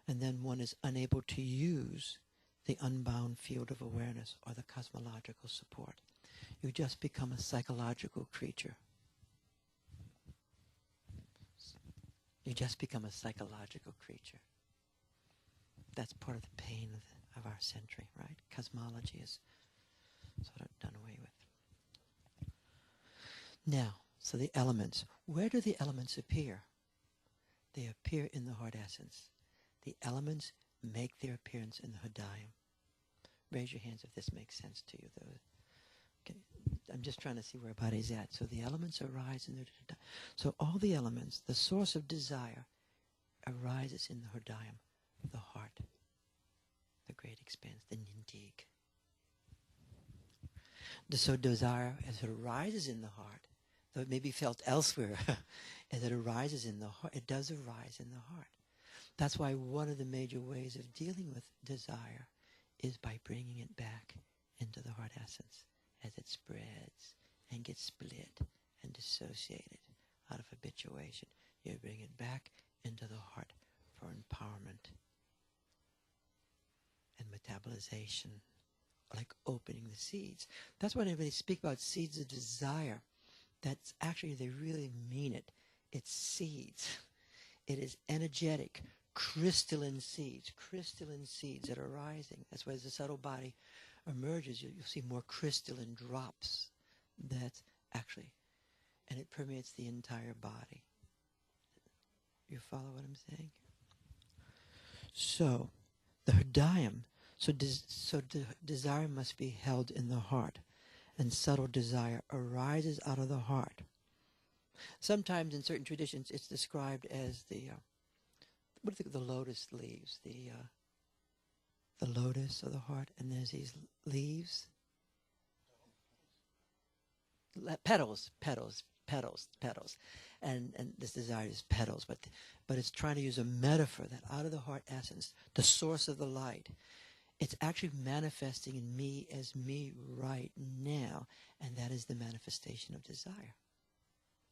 [SPEAKER 1] And then one is unable to use the unbound field of awareness or the cosmological support. You just become a psychological creature. You just become a psychological creature. That's part of the pain of our century, right? Cosmology is sort of done away with. Now, so the elements. Where do the elements appear? They appear in the heart essence. The elements make their appearance in the Hridayam. Raise your hands if this makes sense to you. Okay. I'm just trying to see where everybody's at. So the elements arise in the Hridayam. So all the elements, the source of desire, arises in the Hridayam, the heart, the great expanse, the Nindig. So desire, as it arises in the heart, though it may be felt elsewhere, as it arises in the heart, it does arise in the heart. That's why one of the major ways of dealing with desire is by bringing it back into the heart essence as it spreads and gets split and dissociated out of habituation. You bring it back into the heart for empowerment and metabolization, like opening the seeds. That's why when they speak about seeds of desire, that's actually, they really mean it. It's seeds. It is energetic, crystalline seeds that are rising. That's why as the subtle body emerges, you'll see more crystalline drops. That's actually, and it permeates the entire body. You follow what I'm saying? So, the Hridayam, desire must be held in the heart, and subtle desire arises out of the heart. Sometimes in certain traditions it's described as the what do you think of the lotus leaves? The lotus of the heart, and there's these leaves, petals, and this desire is petals, but it's trying to use a metaphor that out of the heart essence, the source of the light, it's actually manifesting in me as me right now, and that is the manifestation of desire.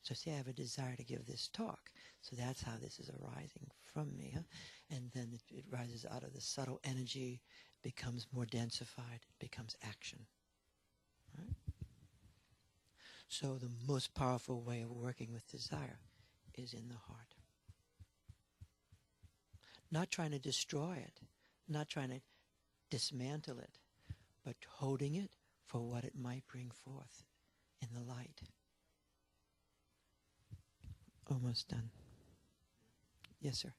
[SPEAKER 1] So say I have a desire to give this talk, so that's how this is arising from me, huh? And then it rises out of the subtle energy, becomes more densified, becomes action. Right? So the most powerful way of working with desire is in the heart. Not trying to destroy it, not trying to dismantle it, but holding it for what it might bring forth in the light. Almost done. Yes, sir.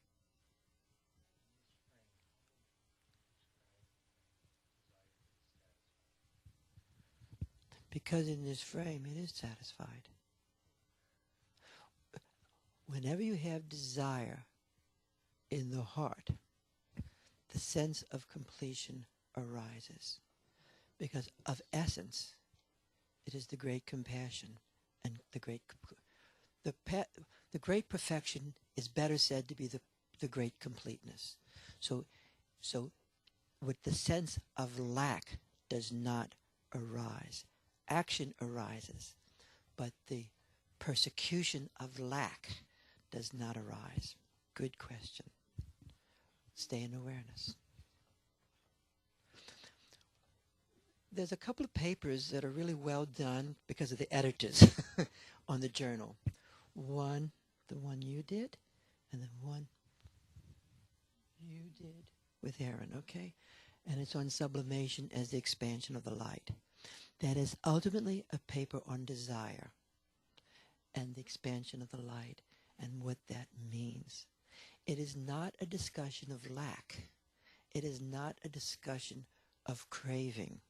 [SPEAKER 1] Because in this frame it is satisfied. Whenever you have desire in the heart, the sense of completion arises. Because of essence, it is the great compassion and the great perfection is better said to be the great completeness. So with the sense of lack does not arise. Action arises, but the persecution of lack does not arise. Good question. Stay in awareness. There's a couple of papers that are really well done because of the editors on the journal. One, the one you did, and then one you did with Aaron, okay? And it's on sublimation as the expansion of the light. That is ultimately a paper on desire and the expansion of the light and what that means. It is not a discussion of lack. It is not a discussion of craving.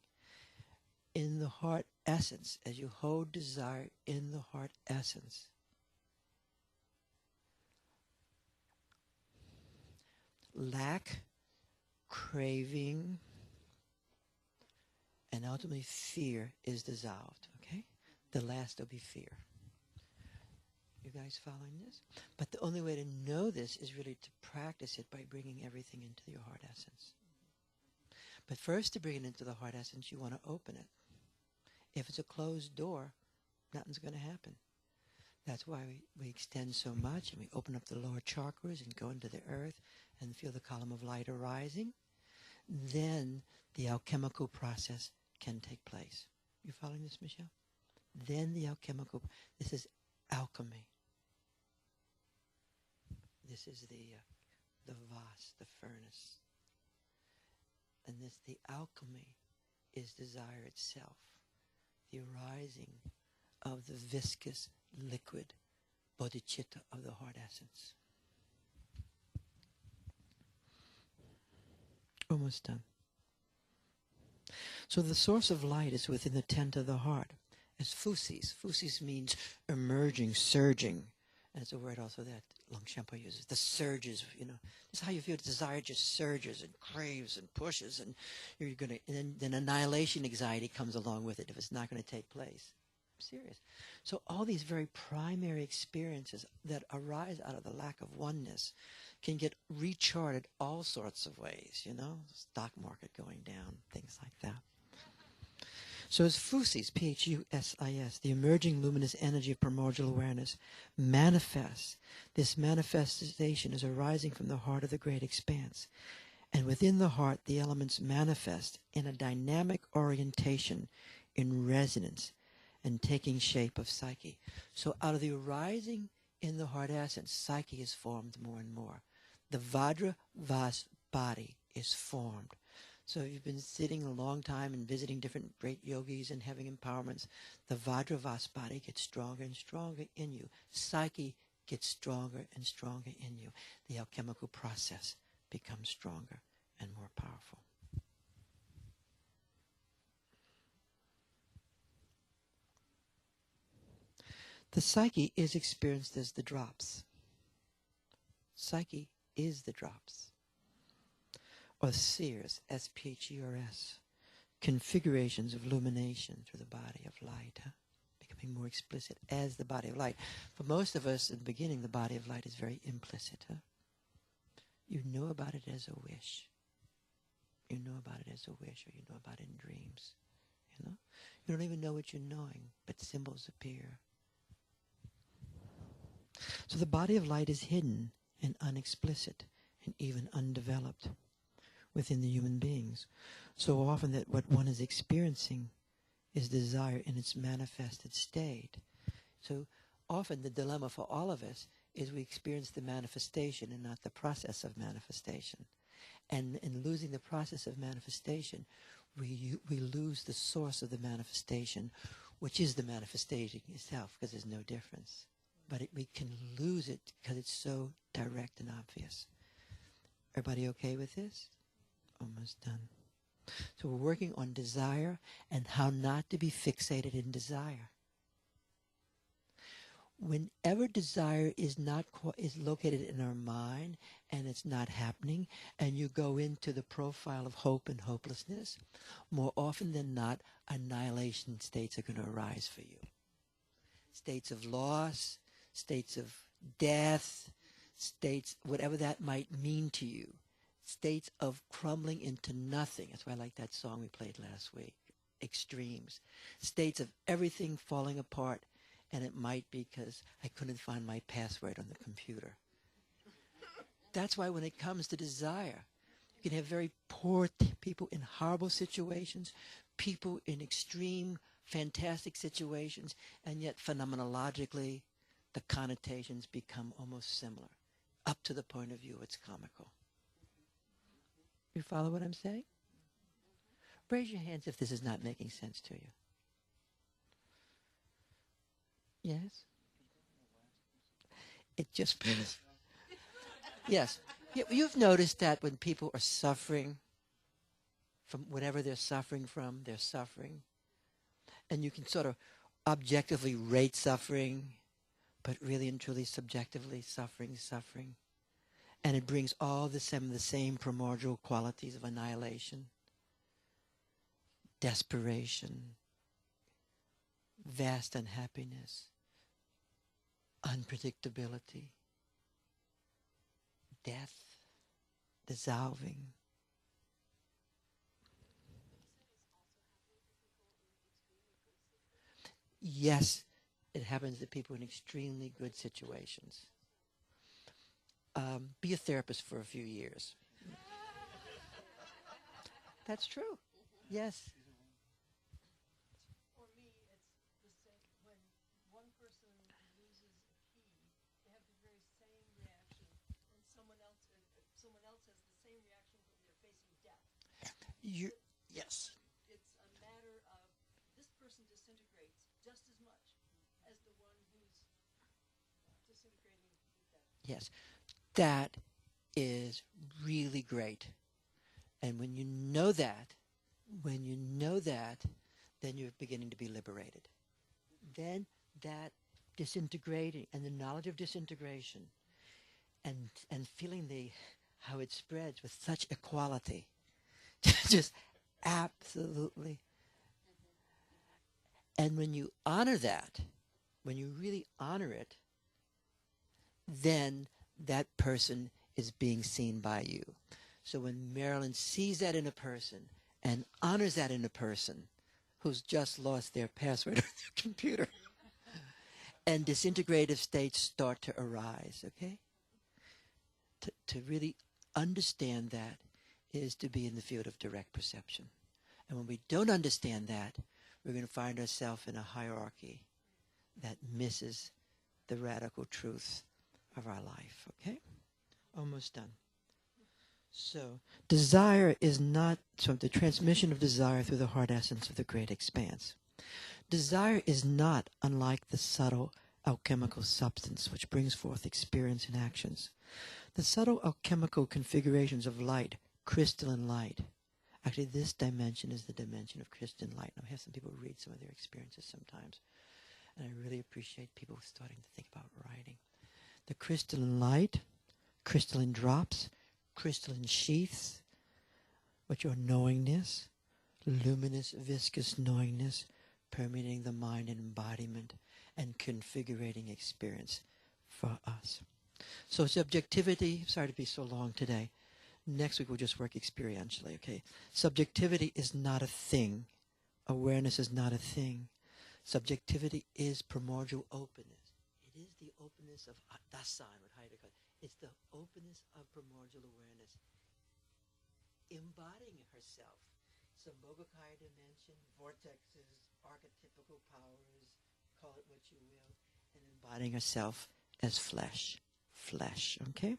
[SPEAKER 1] In the heart essence, as you hold desire in the heart essence, lack, craving, and ultimately fear is dissolved, okay? The last will be fear. You guys following this? But the only way to know this is really to practice it by bringing everything into your heart essence. But first, to bring it into the heart essence, you want to open it. If it's a closed door, nothing's going to happen. That's why we extend so much, and we open up the lower chakras and go into the earth and feel the column of light arising. Then the alchemical process can take place. You following this, Michelle? Then the alchemical, this is alchemy. This is the vase, the furnace. And the alchemy is desire itself, the arising of the viscous liquid bodhicitta of the heart essence. Almost done. So the source of light is within the tent of the heart. It's phusis. Phusis means emerging, surging. And it's a word also that Longchenpa uses. The surges, this is how you feel. Desire just surges and craves and pushes, and you're going to. And then annihilation anxiety comes along with it if it's not going to take place. I'm serious. So all these very primary experiences that arise out of the lack of oneness can get recharted all sorts of ways. Stock market going down, things like that. So as phusis, P-H-U-S-I-S, the emerging luminous energy of primordial awareness manifests, this manifestation is arising from the heart of the great expanse. And within the heart, the elements manifest in a dynamic orientation, in resonance, and taking shape of psyche. So out of the arising in the heart essence, psyche is formed more and more. The Vajra Vas body is formed. So if you've been sitting a long time and visiting different great yogis and having empowerments, the Vajravas body gets stronger and stronger in you. Psyche gets stronger and stronger in you. The alchemical process becomes stronger and more powerful. The psyche is experienced as the drops. Psyche is the drops. Or spheres, S-P-H-E-R-S, configurations of illumination through the body of light, becoming more explicit as the body of light. For most of us, in the beginning, the body of light is very implicit. You know about it as a wish. You know about it as a wish, or you know about it in dreams. You know, you don't even know what you're knowing, but symbols appear. So the body of light is hidden and unexplicit and even undeveloped within the human beings. So often that what one is experiencing is desire in its manifested state. So often the dilemma for all of us is we experience the manifestation and not the process of manifestation. And in losing the process of manifestation, we lose the source of the manifestation, which is the manifestation itself, because there's no difference. But we can lose it because it's so direct and obvious. Everybody okay with this? Almost done. So we're working on desire and how not to be fixated in desire. Whenever desire is located in our mind and it's not happening, and you go into the profile of hope and hopelessness, more often than not, annihilation states are going to arise for you. States of loss, states of death, states, whatever that might mean to you. States of crumbling into nothing. That's why I like that song we played last week. Extremes. States of everything falling apart. And it might be because I couldn't find my password on the computer. That's why when it comes to desire, you can have very poor people in horrible situations, people in extreme, fantastic situations, and yet phenomenologically, the connotations become almost similar, up to the point of view it's comical. You follow what I'm saying? Raise your hands if this is not making sense to you. Yes? It just... Yes. You've noticed that when people are suffering from whatever they're suffering from, they're suffering. And you can sort of objectively rate suffering, but really and truly subjectively suffering. And it brings all the same primordial qualities of annihilation, desperation, vast unhappiness, unpredictability, death, dissolving. Yes, it happens to people in extremely good situations. Be a therapist for a few years. That's true. Yes.
[SPEAKER 3] For me, it's the same. When one person loses a key, they have the very same reaction, and someone else has the same reaction, but they're facing death.
[SPEAKER 1] Yes.
[SPEAKER 3] It's a matter of this person disintegrates just as much as the one who's disintegrating with death.
[SPEAKER 1] Yes. That is really great. And when you know that, then you're beginning to be liberated. Then that disintegrating and the knowledge of disintegration and feeling how it spreads with such equality, just absolutely. And when you honor that, when you really honor it, then that person is being seen by you. So when Marilyn sees that in a person and honors that in a person who's just lost their password on their computer, and disintegrative states start to arise, okay? To really understand that is to be in the field of direct perception. And when we don't understand that, we're going to find ourselves in a hierarchy that misses the radical truth of our life, okay? Almost done. So, desire is not the transmission of desire through the heart essence of the great expanse. Desire is not unlike the subtle alchemical substance which brings forth experience and actions. The subtle alchemical configurations of light, crystalline light. Actually, this dimension is the dimension of crystalline light. Now, I have some people read some of their experiences sometimes, and I really appreciate people starting to think about writing. The crystalline light crystalline drops, crystalline sheaths, which are knowingness, luminous, viscous knowingness, permeating the mind and embodiment and configuring experience for us. So subjectivity, sorry to be so long today. Next week we'll just work experientially, okay? Subjectivity is not a thing. Awareness is not a thing. Subjectivity is primordial openness. It is the openness of Dasan, what Heidegger. It's the openness of primordial awareness, embodying herself. Sambhogakaya dimension, vortexes, archetypical powers, call it what you will, and embodying herself as flesh. Flesh, okay?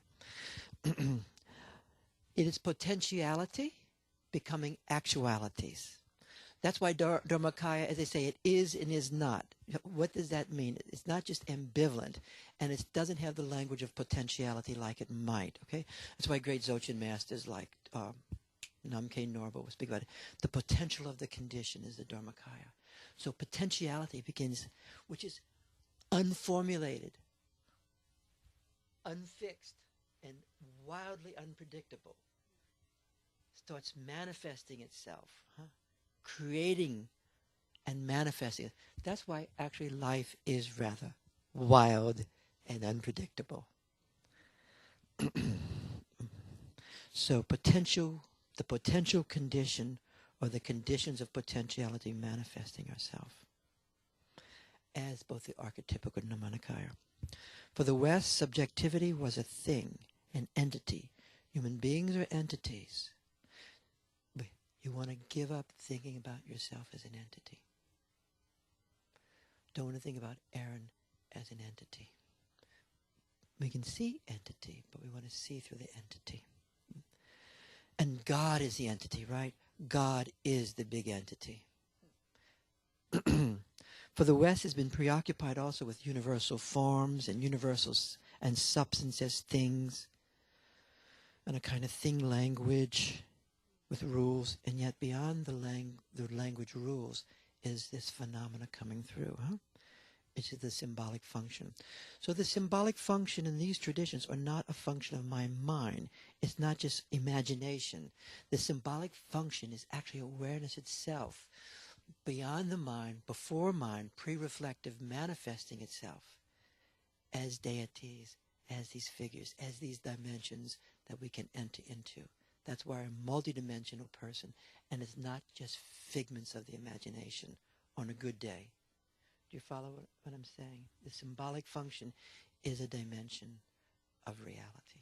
[SPEAKER 1] It is potentiality becoming actualities. That's why Dharmakaya, as they say, it is and is not. What does that mean? It's not just ambivalent, and it doesn't have the language of potentiality like it might, okay? That's why great Dzogchen masters like Namkhe Norbo will speak about it. The potential of the condition is the Dharmakaya. So potentiality begins, which is unformulated, unfixed, and wildly unpredictable, starts manifesting itself, creating and manifesting it. That's why actually life is rather wild and unpredictable. So the potential condition, or the conditions of potentiality manifesting ourselves as both the archetypical and Namanikaya. For the West, subjectivity was a thing, an entity. Human beings are entities. But you want to give up thinking about yourself as an entity. Don't want to think about Aaron as an entity. We can see entity, but we want to see through the entity. And God is the entity, right? God is the big entity. For the West has been preoccupied also with universal forms and universals and substance as things, and a kind of thing language with rules, and yet beyond the language rules is this phenomena coming through. It's the symbolic function. So the symbolic function in these traditions are not a function of my mind. It's not just imagination. The symbolic function is actually awareness itself, beyond the mind, before mind, pre-reflective, manifesting itself as deities, as these figures, as these dimensions that we can enter into. That's why I'm a multidimensional person, and it's not just figments of the imagination on a good day. Do you follow what I'm saying? The symbolic function is a dimension of reality.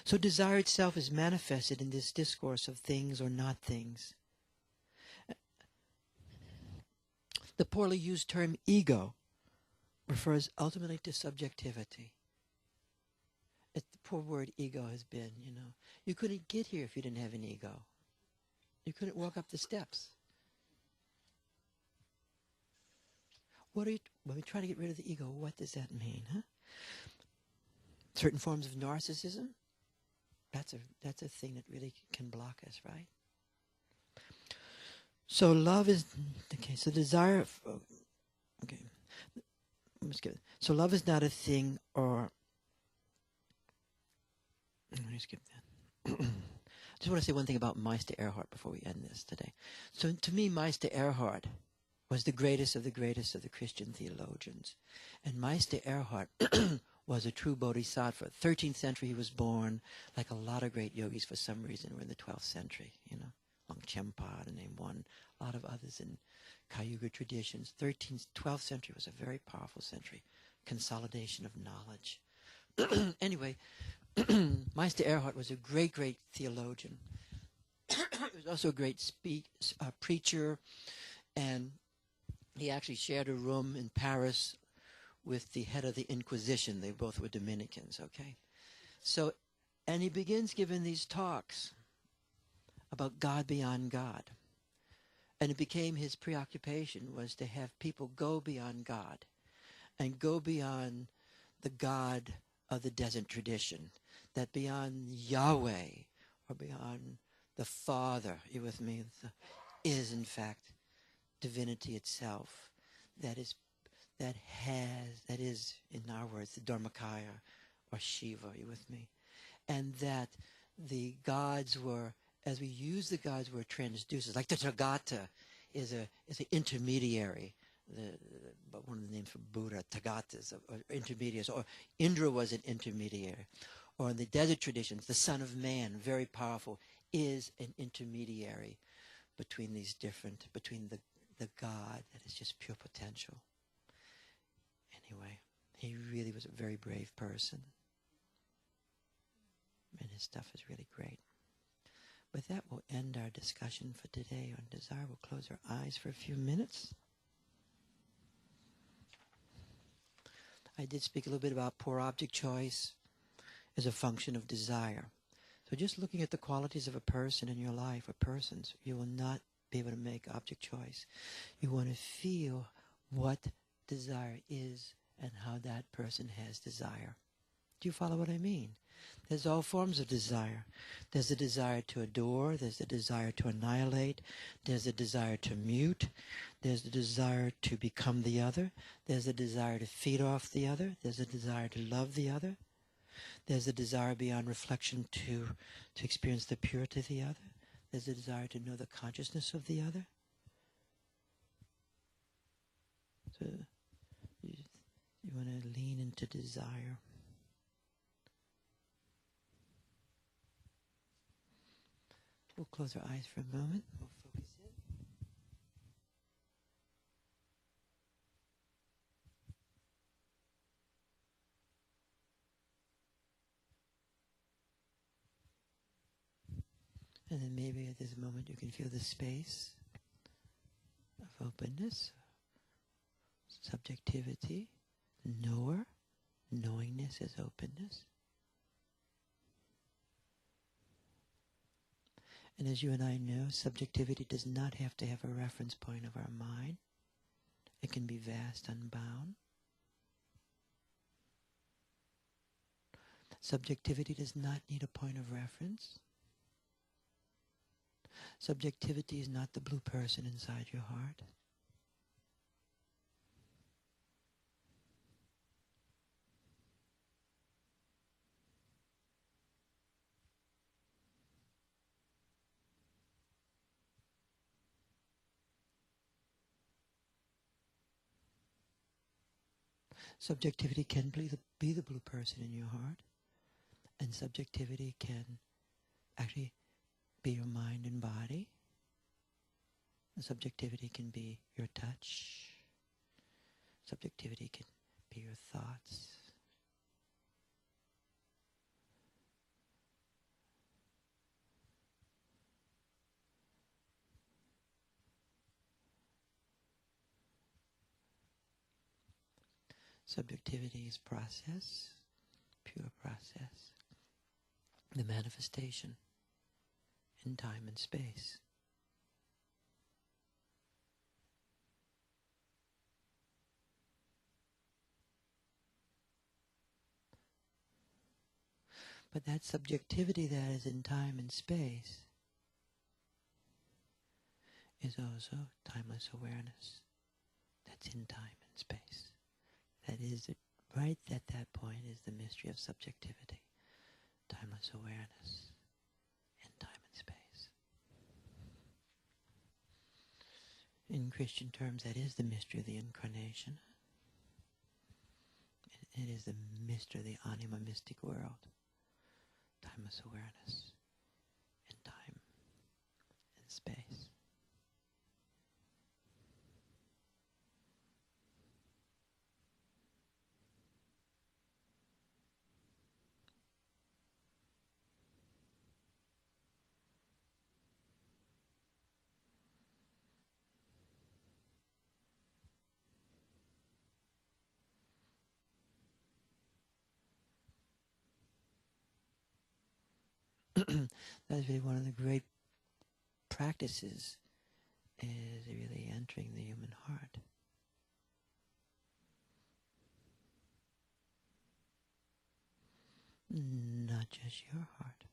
[SPEAKER 1] So desire itself is manifested in this discourse of things or not things. The poorly used term ego refers ultimately to subjectivity. The poor word ego has been, you couldn't get here if you didn't have an ego. You couldn't walk up the steps. When we try to get rid of the ego, what does that mean? Certain forms of narcissism, that's a thing that really can block us, right? So love is, okay, so desire, okay, let's skip it. So love is not a thing, or, let me skip that. I just want to say one thing about Meister Eckhart before we end this today. So to me, Meister Eckhart was the greatest of the Christian theologians. And Meister Eckhart was a true bodhisattva. 13th century he was born, like a lot of great yogis for some reason were in the 12th century, Longchenpa to name one, a lot of others in Kayuga traditions. 12th century was a very powerful century, consolidation of knowledge. Anyway, Meister Eckhart was a great, great theologian. He was also a great preacher, and he actually shared a room in Paris with the head of the Inquisition. They both were Dominicans, okay? So, and he begins giving these talks about God beyond God. And it became his preoccupation was to have people go beyond God and go beyond the God of the desert tradition, that beyond Yahweh or beyond the Father, you with me, is in fact divinity itself, that is that is, in our words, the Dharmakaya or Shiva. Are you with me? And that the gods were, as we use the gods, were transducers. Like the Tathagata is an intermediary. But one of the names for Buddha, Tagatas, or intermediaries. Or Indra was an intermediary. Or in the desert traditions, the Son of Man, very powerful, is an intermediary between between the God that is just pure potential. Anyway, he really was a very brave person. And his stuff is really great. With that, we'll end our discussion for today on desire. We'll close our eyes for a few minutes. I did speak a little bit about poor object choice as a function of desire. So just looking at the qualities of a person in your life, or persons, you will not be able to make object choice. You want to feel what desire is and how that person has desire. Do you follow what I mean? There's all forms of desire. There's the desire to adore. There's the desire to annihilate. There's the desire to mute. There's the desire to become the other. There's the desire to feed off the other. There's the desire to love the other. There's a desire beyond reflection to experience the purity of the other. There's a desire to know the consciousness of the other. So you want to lean into desire. We'll close our eyes for a moment. We'll focus in. And then maybe at this moment you can feel the space of openness, subjectivity, knower, knowingness as openness. And as you and I know, subjectivity does not have to have a reference point of our mind. It can be vast, unbound. Subjectivity does not need a point of reference. Subjectivity is not the blue person inside your heart. Subjectivity can be the blue person in your heart, and subjectivity can actually be your mind and body. And subjectivity can be your touch. Subjectivity can be your thoughts. Subjectivity is process, pure process, the manifestation in time and space. But that subjectivity that is in time and space is also timeless awareness that's in time and space. That is, right at that point is the mystery of subjectivity, timeless awareness in time and space. In Christian terms, that is the mystery of the incarnation. It is the mystery of the anima mystic world, timeless awareness in time and space. That's really one of the great practices, is really entering the human heart. Not just your heart.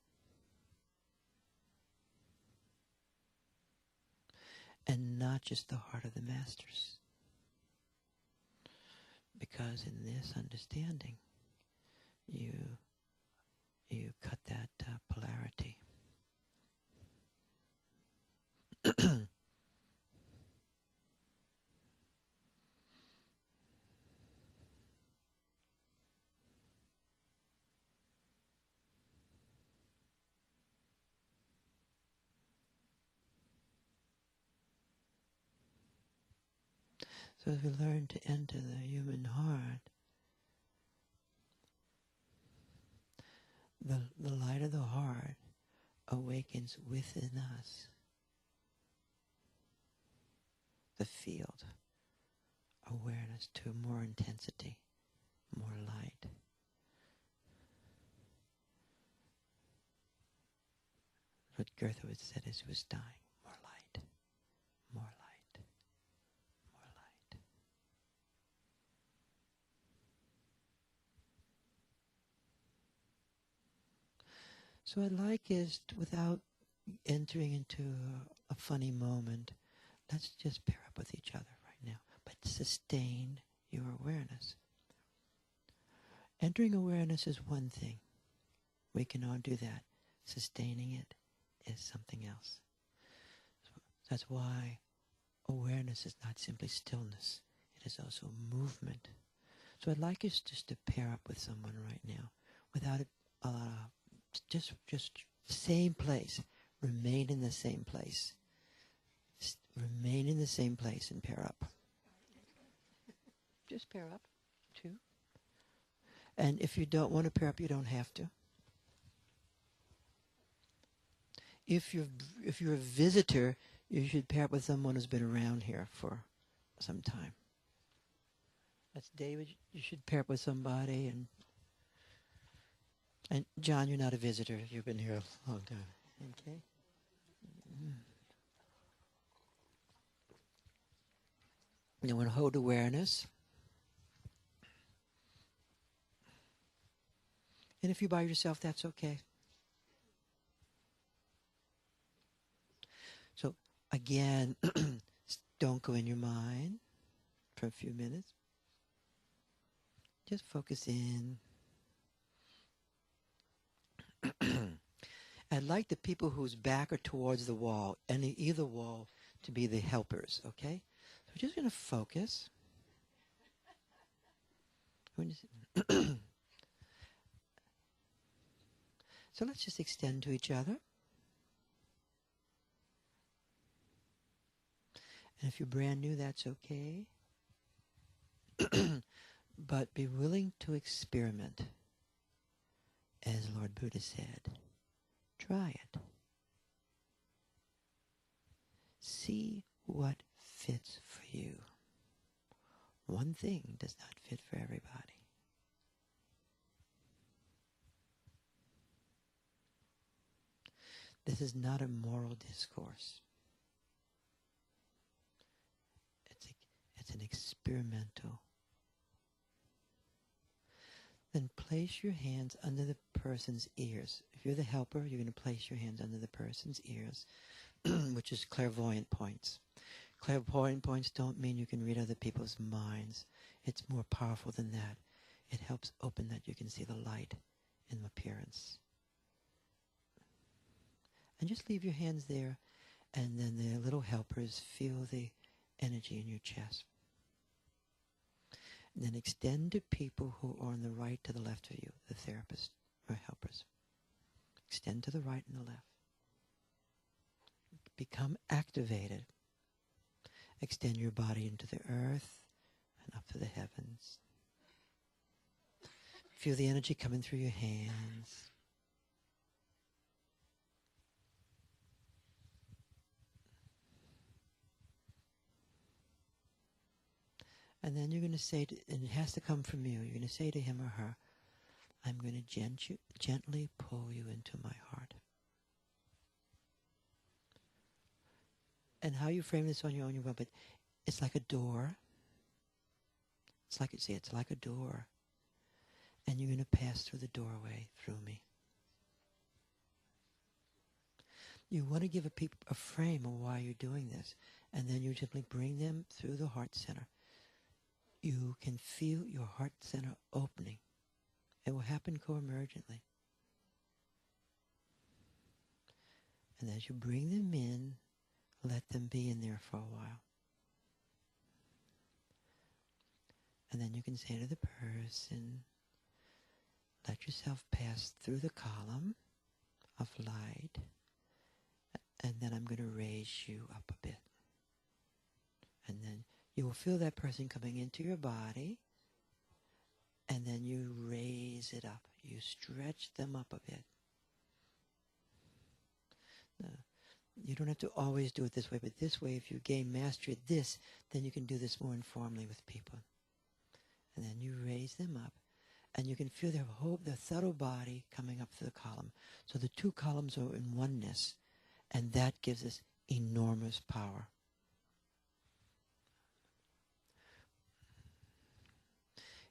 [SPEAKER 1] And not just the heart of the masters. Because in this understanding, you cut that polarity. So as we learn to enter the human heart, the light of the heart awakens within us the field, awareness to more intensity, more light. What Goethe had said as he was dying, more light, more light, more light. So I'd like is, without entering into a funny moment, let's just pair up with each other right now, but sustain your awareness. Entering awareness is one thing. We can all do that. Sustaining it is something else. So that's why awareness is not simply stillness. It is also movement. So I'd like us just to pair up with someone right now, without just same place. Remain in the same place. Remain in the same place and pair up. Just pair up, two. And if you don't want to pair up, you don't have to. If you're a visitor, you should pair up with someone who's been around here for some time. That's David. You should pair up with somebody, and John, you're not a visitor. You've been here a long time. Okay. You want to hold awareness. And if you're by yourself, that's okay. So again, don't go in your mind for a few minutes. Just focus in. I'd like the people whose back are towards the wall, either wall, to be the helpers, okay? So we're just going to focus. So let's just extend to each other. And if you're brand new, that's okay. But be willing to experiment. As Lord Buddha said, try it. See what fits for you. One thing does not fit for everybody. This is not a moral discourse. It's an experimental. Then place your hands under the person's ears. If you're the helper, you're going to place your hands under the person's ears, which is clairvoyant points. Clairvoyant points don't mean you can read other people's minds. It's more powerful than that. It helps open that you can see the light in appearance. And just leave your hands there, and then the little helpers feel the energy in your chest. And then extend to people who are on the right to the left of you, the therapists or helpers. Extend to the right and the left. Become activated. Extend your body into the earth and up to the heavens. Feel the energy coming through your hands. And then you're going to say, and it has to come from you, you're going to say to him or her, I'm going to gently pull you into my heart. And how you frame this on your own, but it's like a door. It's like a door. And you're going to pass through the doorway through me. You want to give a frame of why you're doing this. And then you simply bring them through the heart center. you can feel your heart center opening. It will happen co-emergently. And as you bring them in, let them be in there for a while. And then you can say to the person, let yourself pass through the column of light, and then I'm going to raise you up a bit. And then you will feel that person coming into your body, and then you raise it up. You stretch them up a bit. You don't have to always do it this way, but this way, if you gain mastery at this, then you can do this more informally with people. And then you raise them up, and you can feel their subtle body coming up through the column. So the two columns are in oneness, and that gives us enormous power.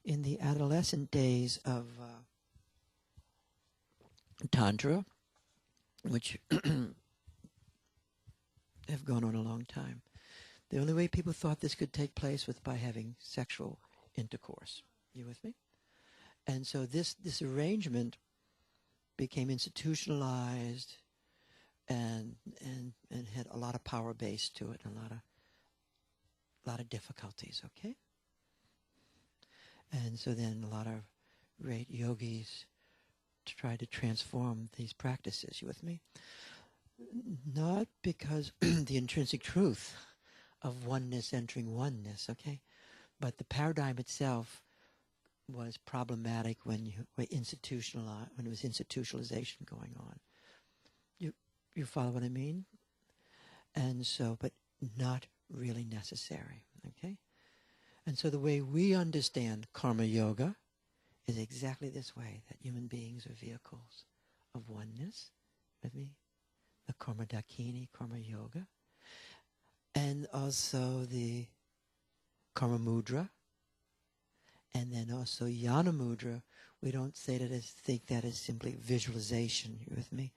[SPEAKER 1] In the adolescent days of Tantra, which have gone on a long time, the only way people thought this could take place was by having sexual intercourse. You with me? And so this arrangement became institutionalized and had a lot of power base to it, and a lot of difficulties, okay? And so then a lot of great yogis tried to transform these practices. You with me? Not because the intrinsic truth of oneness entering oneness, okay? But the paradigm itself was problematic when there was institutionalization going on. You follow what I mean? And so, but not really necessary, okay? And so the way we understand karma yoga is exactly this way, that human beings are vehicles of oneness, with me? The karma dakini, karma yoga, and also the karma mudra, and then also yana mudra. We don't think that is simply visualization. You with me?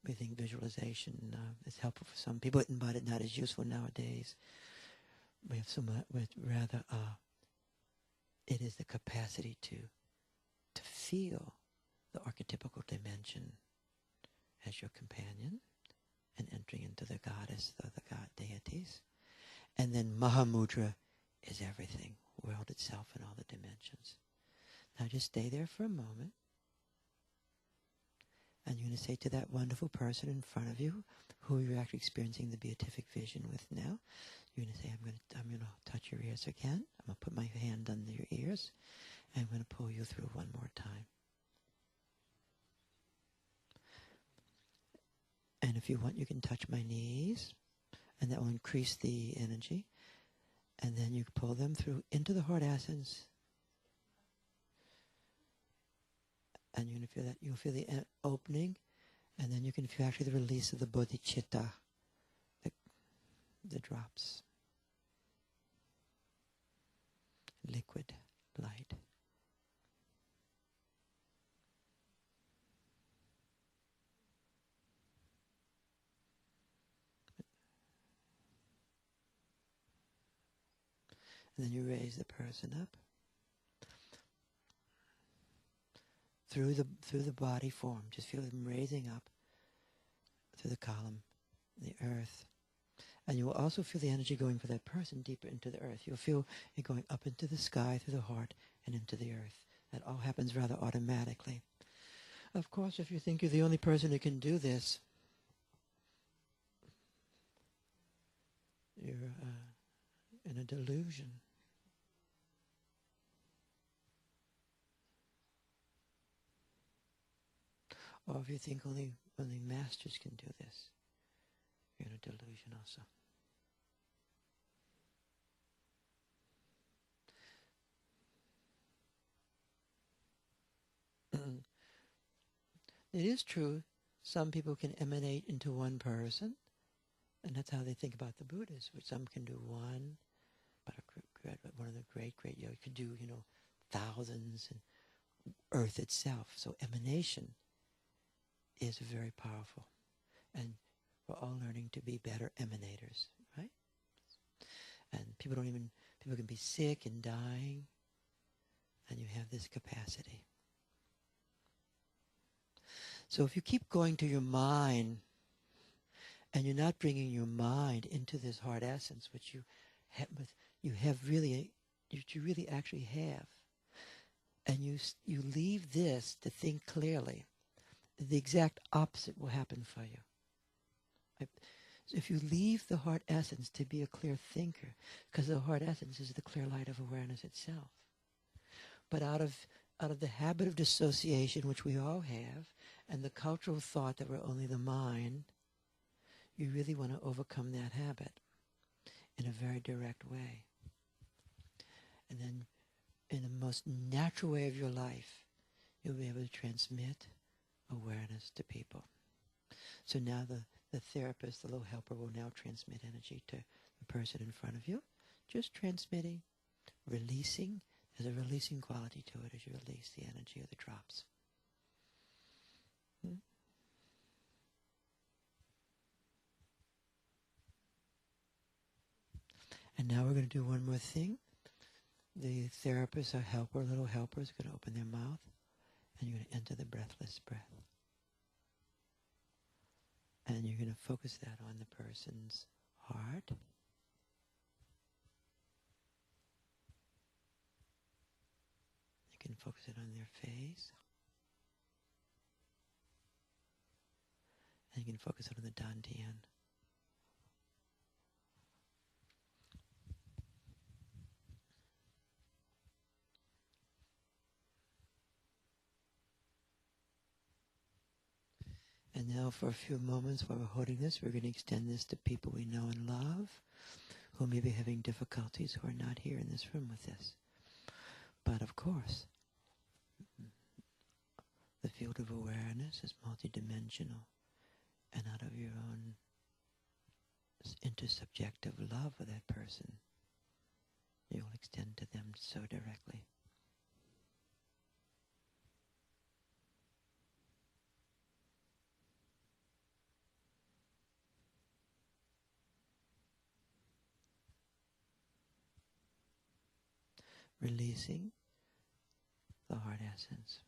[SPEAKER 1] We think visualization is helpful for some people, but it's not as useful nowadays. We have rather it is the capacity to feel the archetypical dimension as your companion and entering into the goddess or the god deities. And then Mahamudra is everything, world itself and all the dimensions. Now just stay there for a moment. And you're going to say to that wonderful person in front of you, who you're actually experiencing the beatific vision with now, you're going to say, I'm going to touch your ears again. I'm going to put my hand under your ears, and I'm going to pull you through one more time. And if you want, you can touch my knees, and that will increase the energy. And then you pull them through into the heart essence. And you're going to feel that. You'll feel the opening, and then you can feel actually the release of the bodhicitta, the drops. Liquid light. And then you raise the person up through the body form. Just feel them raising up through the column, the earth. And you will also feel the energy going for that person deeper into the earth. You'll feel it going up into the sky, through the heart, and into the earth. That all happens rather automatically. Of course, if you think you're the only person who can do this, you're in a delusion. Or if you think only masters can do this, you're in a delusion also. It is true, some people can emanate into one person, and that's how they think about the Buddhas, which some can do one, but one of the great yogis could do, thousands, and earth itself. So emanation is very powerful, and we're all learning to be better emanators, right? And people People can be sick and dying, and you have this capacity. So if you keep going to your mind, and you're not bringing your mind into this heart essence, which you really actually have, and you leave this to think clearly, the exact opposite will happen for you. So if you leave the heart essence to be a clear thinker, because the heart essence is the clear light of awareness itself, but out of the habit of dissociation, which we all have, and the cultural thought that we're only the mind, you really want to overcome that habit in a very direct way. And then in the most natural way of your life, you'll be able to transmit awareness to people. So now the therapist, the little helper, will now transmit energy to the person in front of you. Just transmitting, releasing. There's a releasing quality to it as you release the energy of the drops. And now we're going to do one more thing. The therapist or helper, little helper, is going to open their mouth, and you're going to enter the breathless breath. And you're going to focus that on the person's heart. You can focus it on their face. And you can focus it on the dantian. And now for a few moments while we're holding this, we're going to extend this to people we know and love who may be having difficulties, who are not here in this room with us. But of course, the field of awareness is multidimensional, and out of your own intersubjective love of that person, you will extend to them so directly. Releasing the heart essence.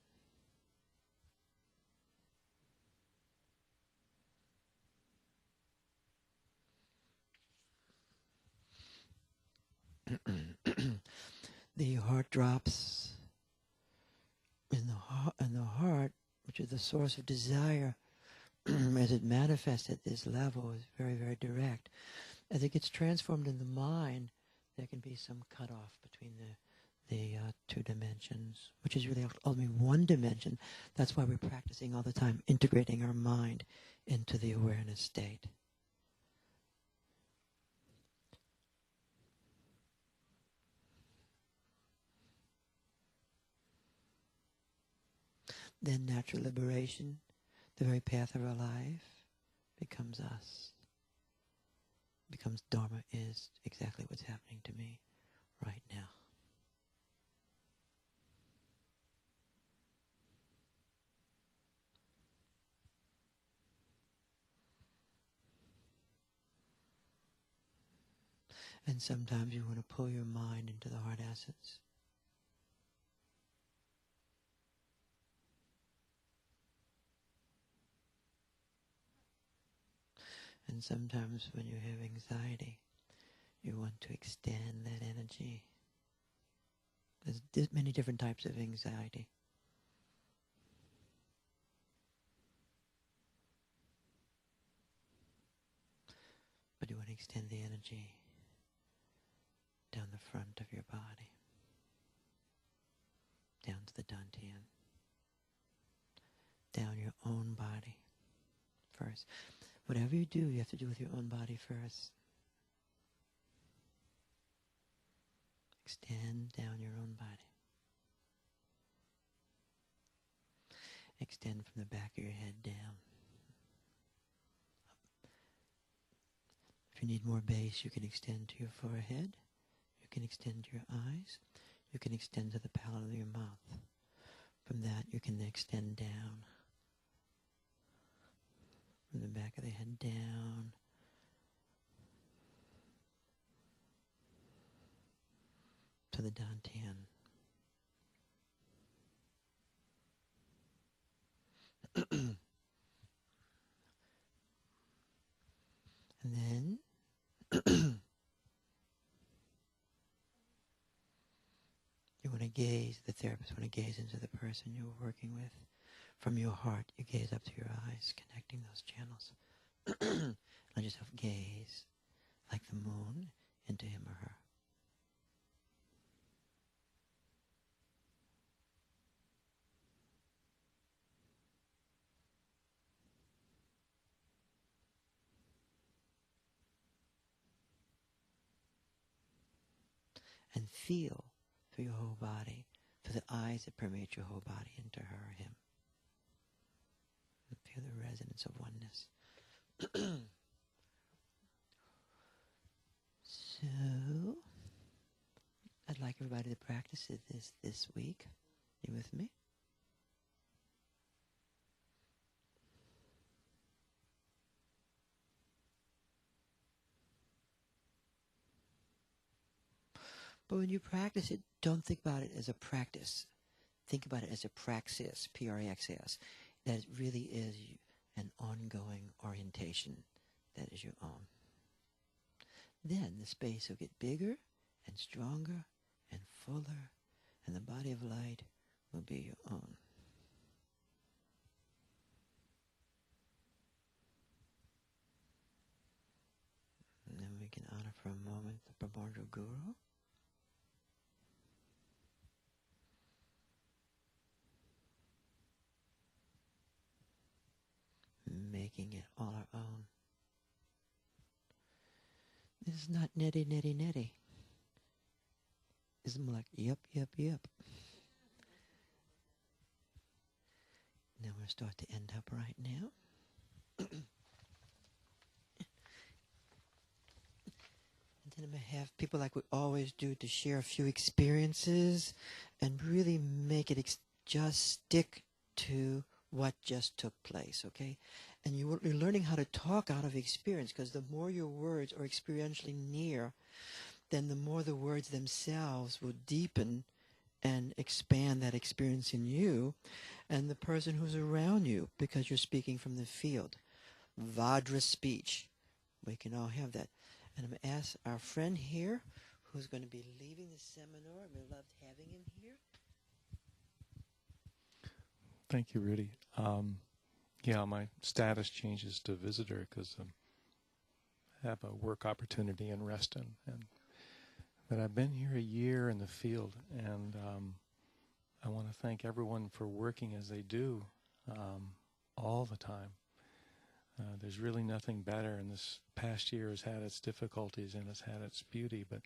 [SPEAKER 1] The heart drops in the heart, which is the source of desire, as it manifests at this level, is very, very direct. As it gets transformed in the mind, there can be some cutoff between the two dimensions, which is really only one dimension. That's why we're practicing all the time, integrating our mind into the awareness state. Then natural liberation, the very path of our life, becomes us. Becomes Dharma is exactly what's happening to me right now. And sometimes you want to pull your mind into the heart essence. And sometimes when you have anxiety, you want to extend that energy. There's many different types of anxiety. But you want to extend the energy down the front of your body, down to the dantian, down your own body first. Whatever you do, you have to do with your own body first. Extend down your own body. Extend from the back of your head down. If you need more base, you can extend to your forehead. You can extend to your eyes. You can extend to the palate of your mouth. From that, you can extend down. From the back of the head down. to the dantian. And then you want to gaze, the therapist want to gaze into the person you're working with. From your heart, you gaze up to your eyes, connecting those channels. Let yourself gaze like the moon into him or her. And feel through your whole body, through the eyes that permeate your whole body into her or him. And feel the resonance of oneness. So, I'd like everybody to practice this week. You with me? But when you practice it, don't think about it as a practice. Think about it as a praxis, P-R-A-X-S. That it really is an ongoing orientation that is your own. Then the space will get bigger and stronger and fuller, and the body of light will be your own. And then we can honor for a moment the Primordial Guru. Making it all our own. This is not netty, netty, netty. It's more like, yep, yep, yep. Now we'll start to end up right now. And then I'm going to have people like we always do to share a few experiences and really make it just stick to what just took place, okay? And you're learning how to talk out of experience, because the more your words are experientially near, then the more the words themselves will deepen and expand that experience in you and the person who's around you, because you're speaking from the field. Vajra speech. We can all have that. And I'm going to ask our friend here, who's going to be leaving the seminar. We loved having him here.
[SPEAKER 4] Thank you, Rudy. Yeah, my status changes to visitor because I have a work opportunity in Reston, but I've been here a year in the field, and I want to thank everyone for working as they do all the time. There's really nothing better, and this past year has had its difficulties and it's had its beauty, but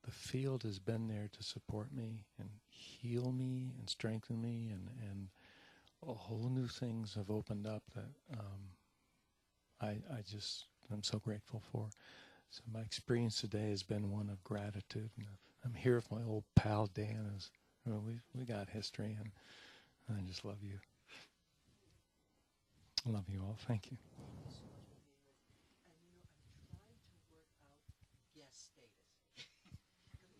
[SPEAKER 4] the field has been there to support me and heal me and strengthen me, and whole new things have opened up that I'm so grateful for. So my experience today has been one of gratitude. And I'm here with my old pal Dan. We got history, and I just love you. I love you all. Thank you.
[SPEAKER 1] And you know, I'm trying to work out guest status.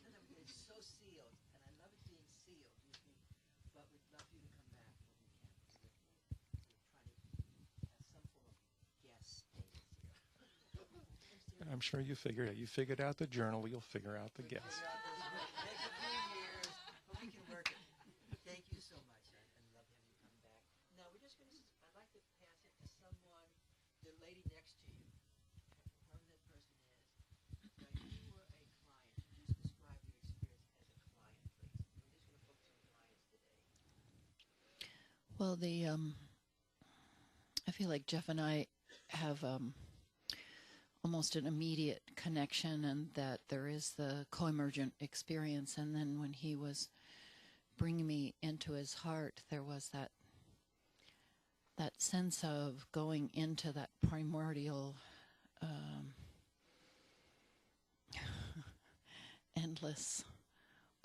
[SPEAKER 1] Because it's so sealed, and I love it being sealed, but we'd love you to come back when you can. We're trying to have some form of guest status here.
[SPEAKER 4] I'm sure you figured it. You figured out the journal. You'll figure out the guest.
[SPEAKER 1] Take a few years, but we can work it. Thank you so much. I love having you come back. Now we're just going to. I'd like to pass it to someone, the lady next to you, whoever that person is. Now, you were a client. Just describe your experience as a client, please. We're just going to focus on clients today.
[SPEAKER 5] Well, I feel like Jeff and I have almost an immediate connection, and that there is the co-emergent experience. And then when he was bringing me into his heart, there was that sense of going into that primordial, endless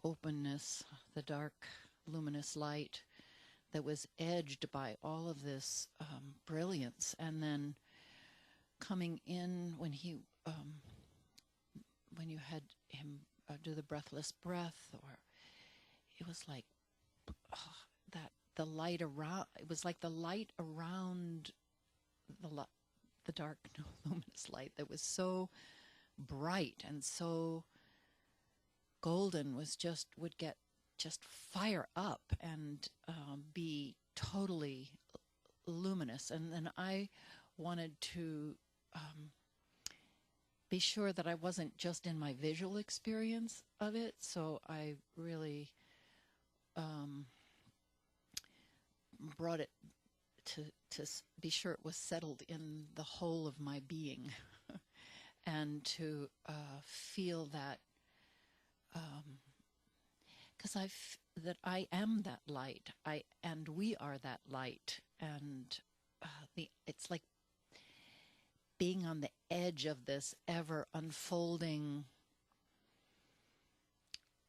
[SPEAKER 5] openness, the dark, luminous light that was edged by all of this brilliance. And then coming in when you had him do the breathless breath, or it was like that the light around. It was like the light around the dark, luminous light that was so bright and so golden would get just fire up and be totally luminous. And then I wanted to be sure that I wasn't just in my visual experience of it, so I really brought it to be sure it was settled in the whole of my being, and to feel that, because that I am that light, and we are that light, and it's like being on the edge of this ever unfolding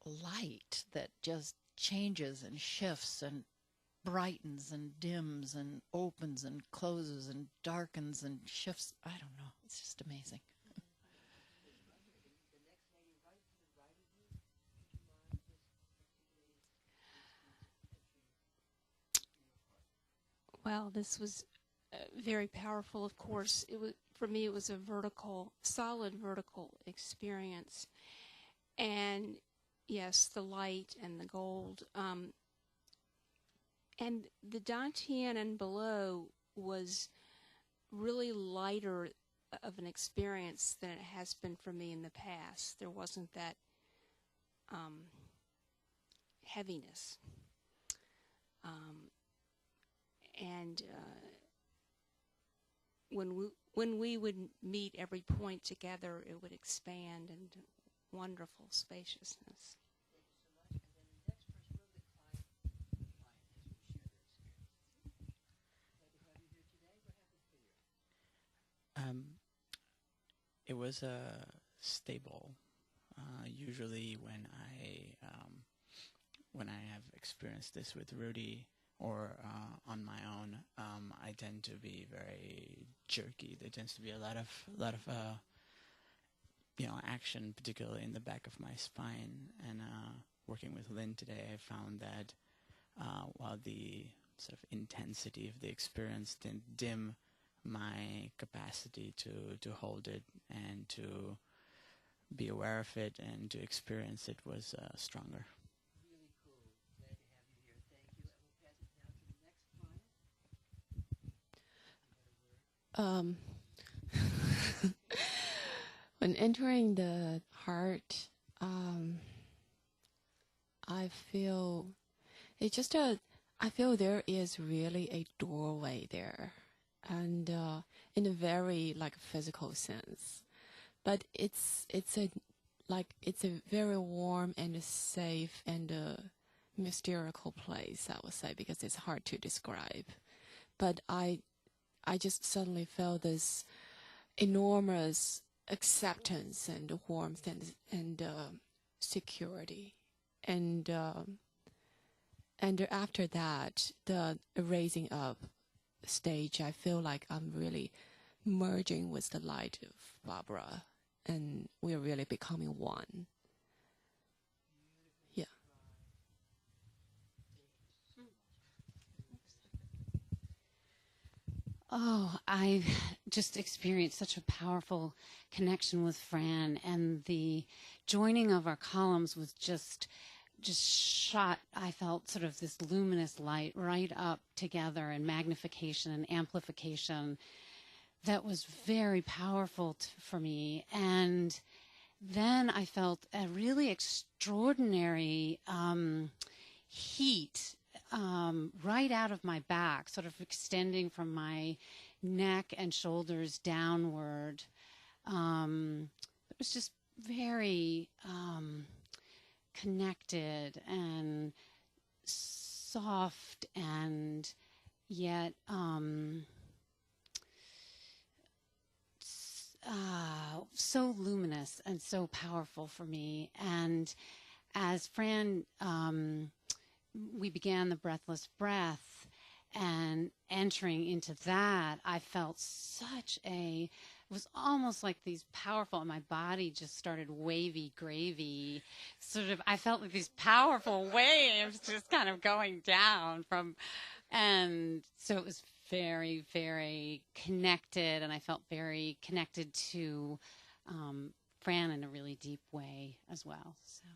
[SPEAKER 5] light that just changes and shifts and brightens and dims and opens and closes and darkens and shifts. I don't know. It's just amazing.
[SPEAKER 6] Well, this was very powerful. Of course, it was, for me, it was a solid vertical experience. And yes, the light and the gold. And the Dantian and below was really lighter of an experience than it has been for me in the past. There wasn't that heaviness. And when we would meet every point together, it would expand and wonderful spaciousness.
[SPEAKER 7] It was stable. Usually when I have experienced this with Rudy or on my own, I tend to be very jerky. There tends to be a lot of action, particularly in the back of my spine. And working with Lynn today, I found that while the sort of intensity of the experience didn't dim my capacity to hold it and to be aware of it and to experience it was stronger.
[SPEAKER 1] Really cool. Glad to have you here. Thank you. And we'll pass it now to the next client.
[SPEAKER 8] When entering the heart, I feel there is really a doorway there, and in a very physical sense, but it's a very warm and a safe and a mystical place, I would say, because it's hard to describe. But I just suddenly felt this enormous acceptance and warmth and security, and after that, the raising up stage, I feel like I'm really merging with the light of Barbara, and we're really becoming one. Yeah.
[SPEAKER 9] Oh, I've just experienced such a powerful connection with Fran, and the joining of our columns was just shot. I felt sort of this luminous light right up together, and magnification and amplification that was very powerful for me. And then I felt a really extraordinary heat right out of my back, sort of extending from my neck and shoulders downward. It was just very connected and soft, and yet so luminous and so powerful for me. And as Fran, we began the breathless breath, and entering into that, I felt such a was almost like these powerful, and my body just started wavy gravy. Sort of, I felt like these powerful waves just kind of going down from, and so it was very, very connected, and I felt very connected to Fran in a really deep way as well. So.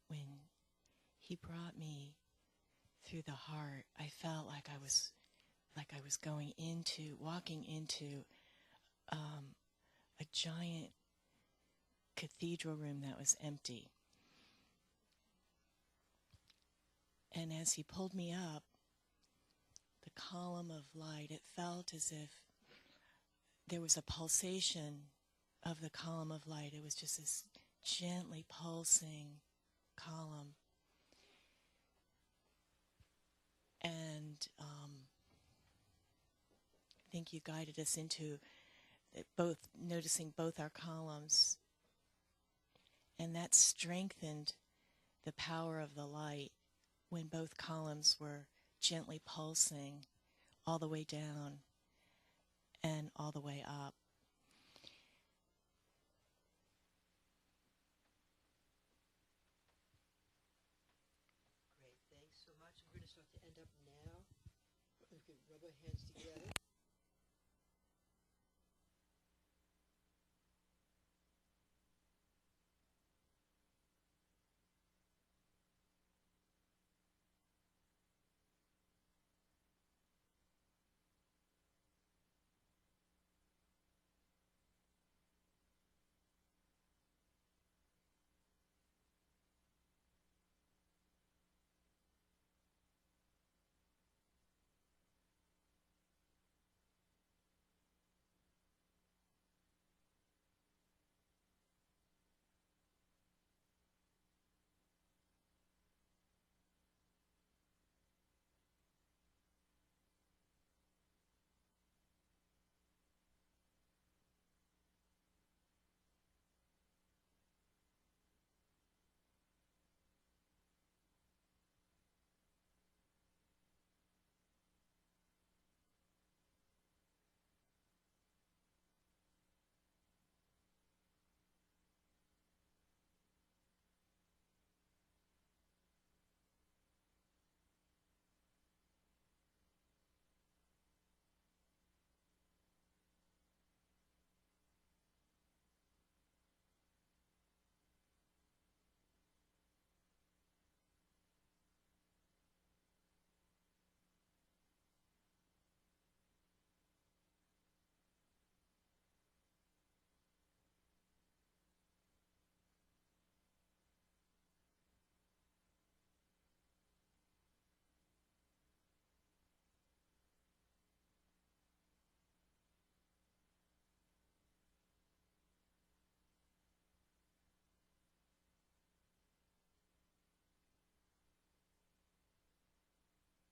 [SPEAKER 10] When he brought me through the heart, I felt like I was walking into a giant cathedral room that was empty. And as he pulled me up, the column of light, it felt as if there was a pulsation of the column of light. It was just this gently pulsing column. And I think you guided us into noticing both our columns. And that strengthened the power of the light when both columns were gently pulsing all the way down and all the way up.
[SPEAKER 1] Great, thanks so much. We're going to start to end up now. We can rub our hands together.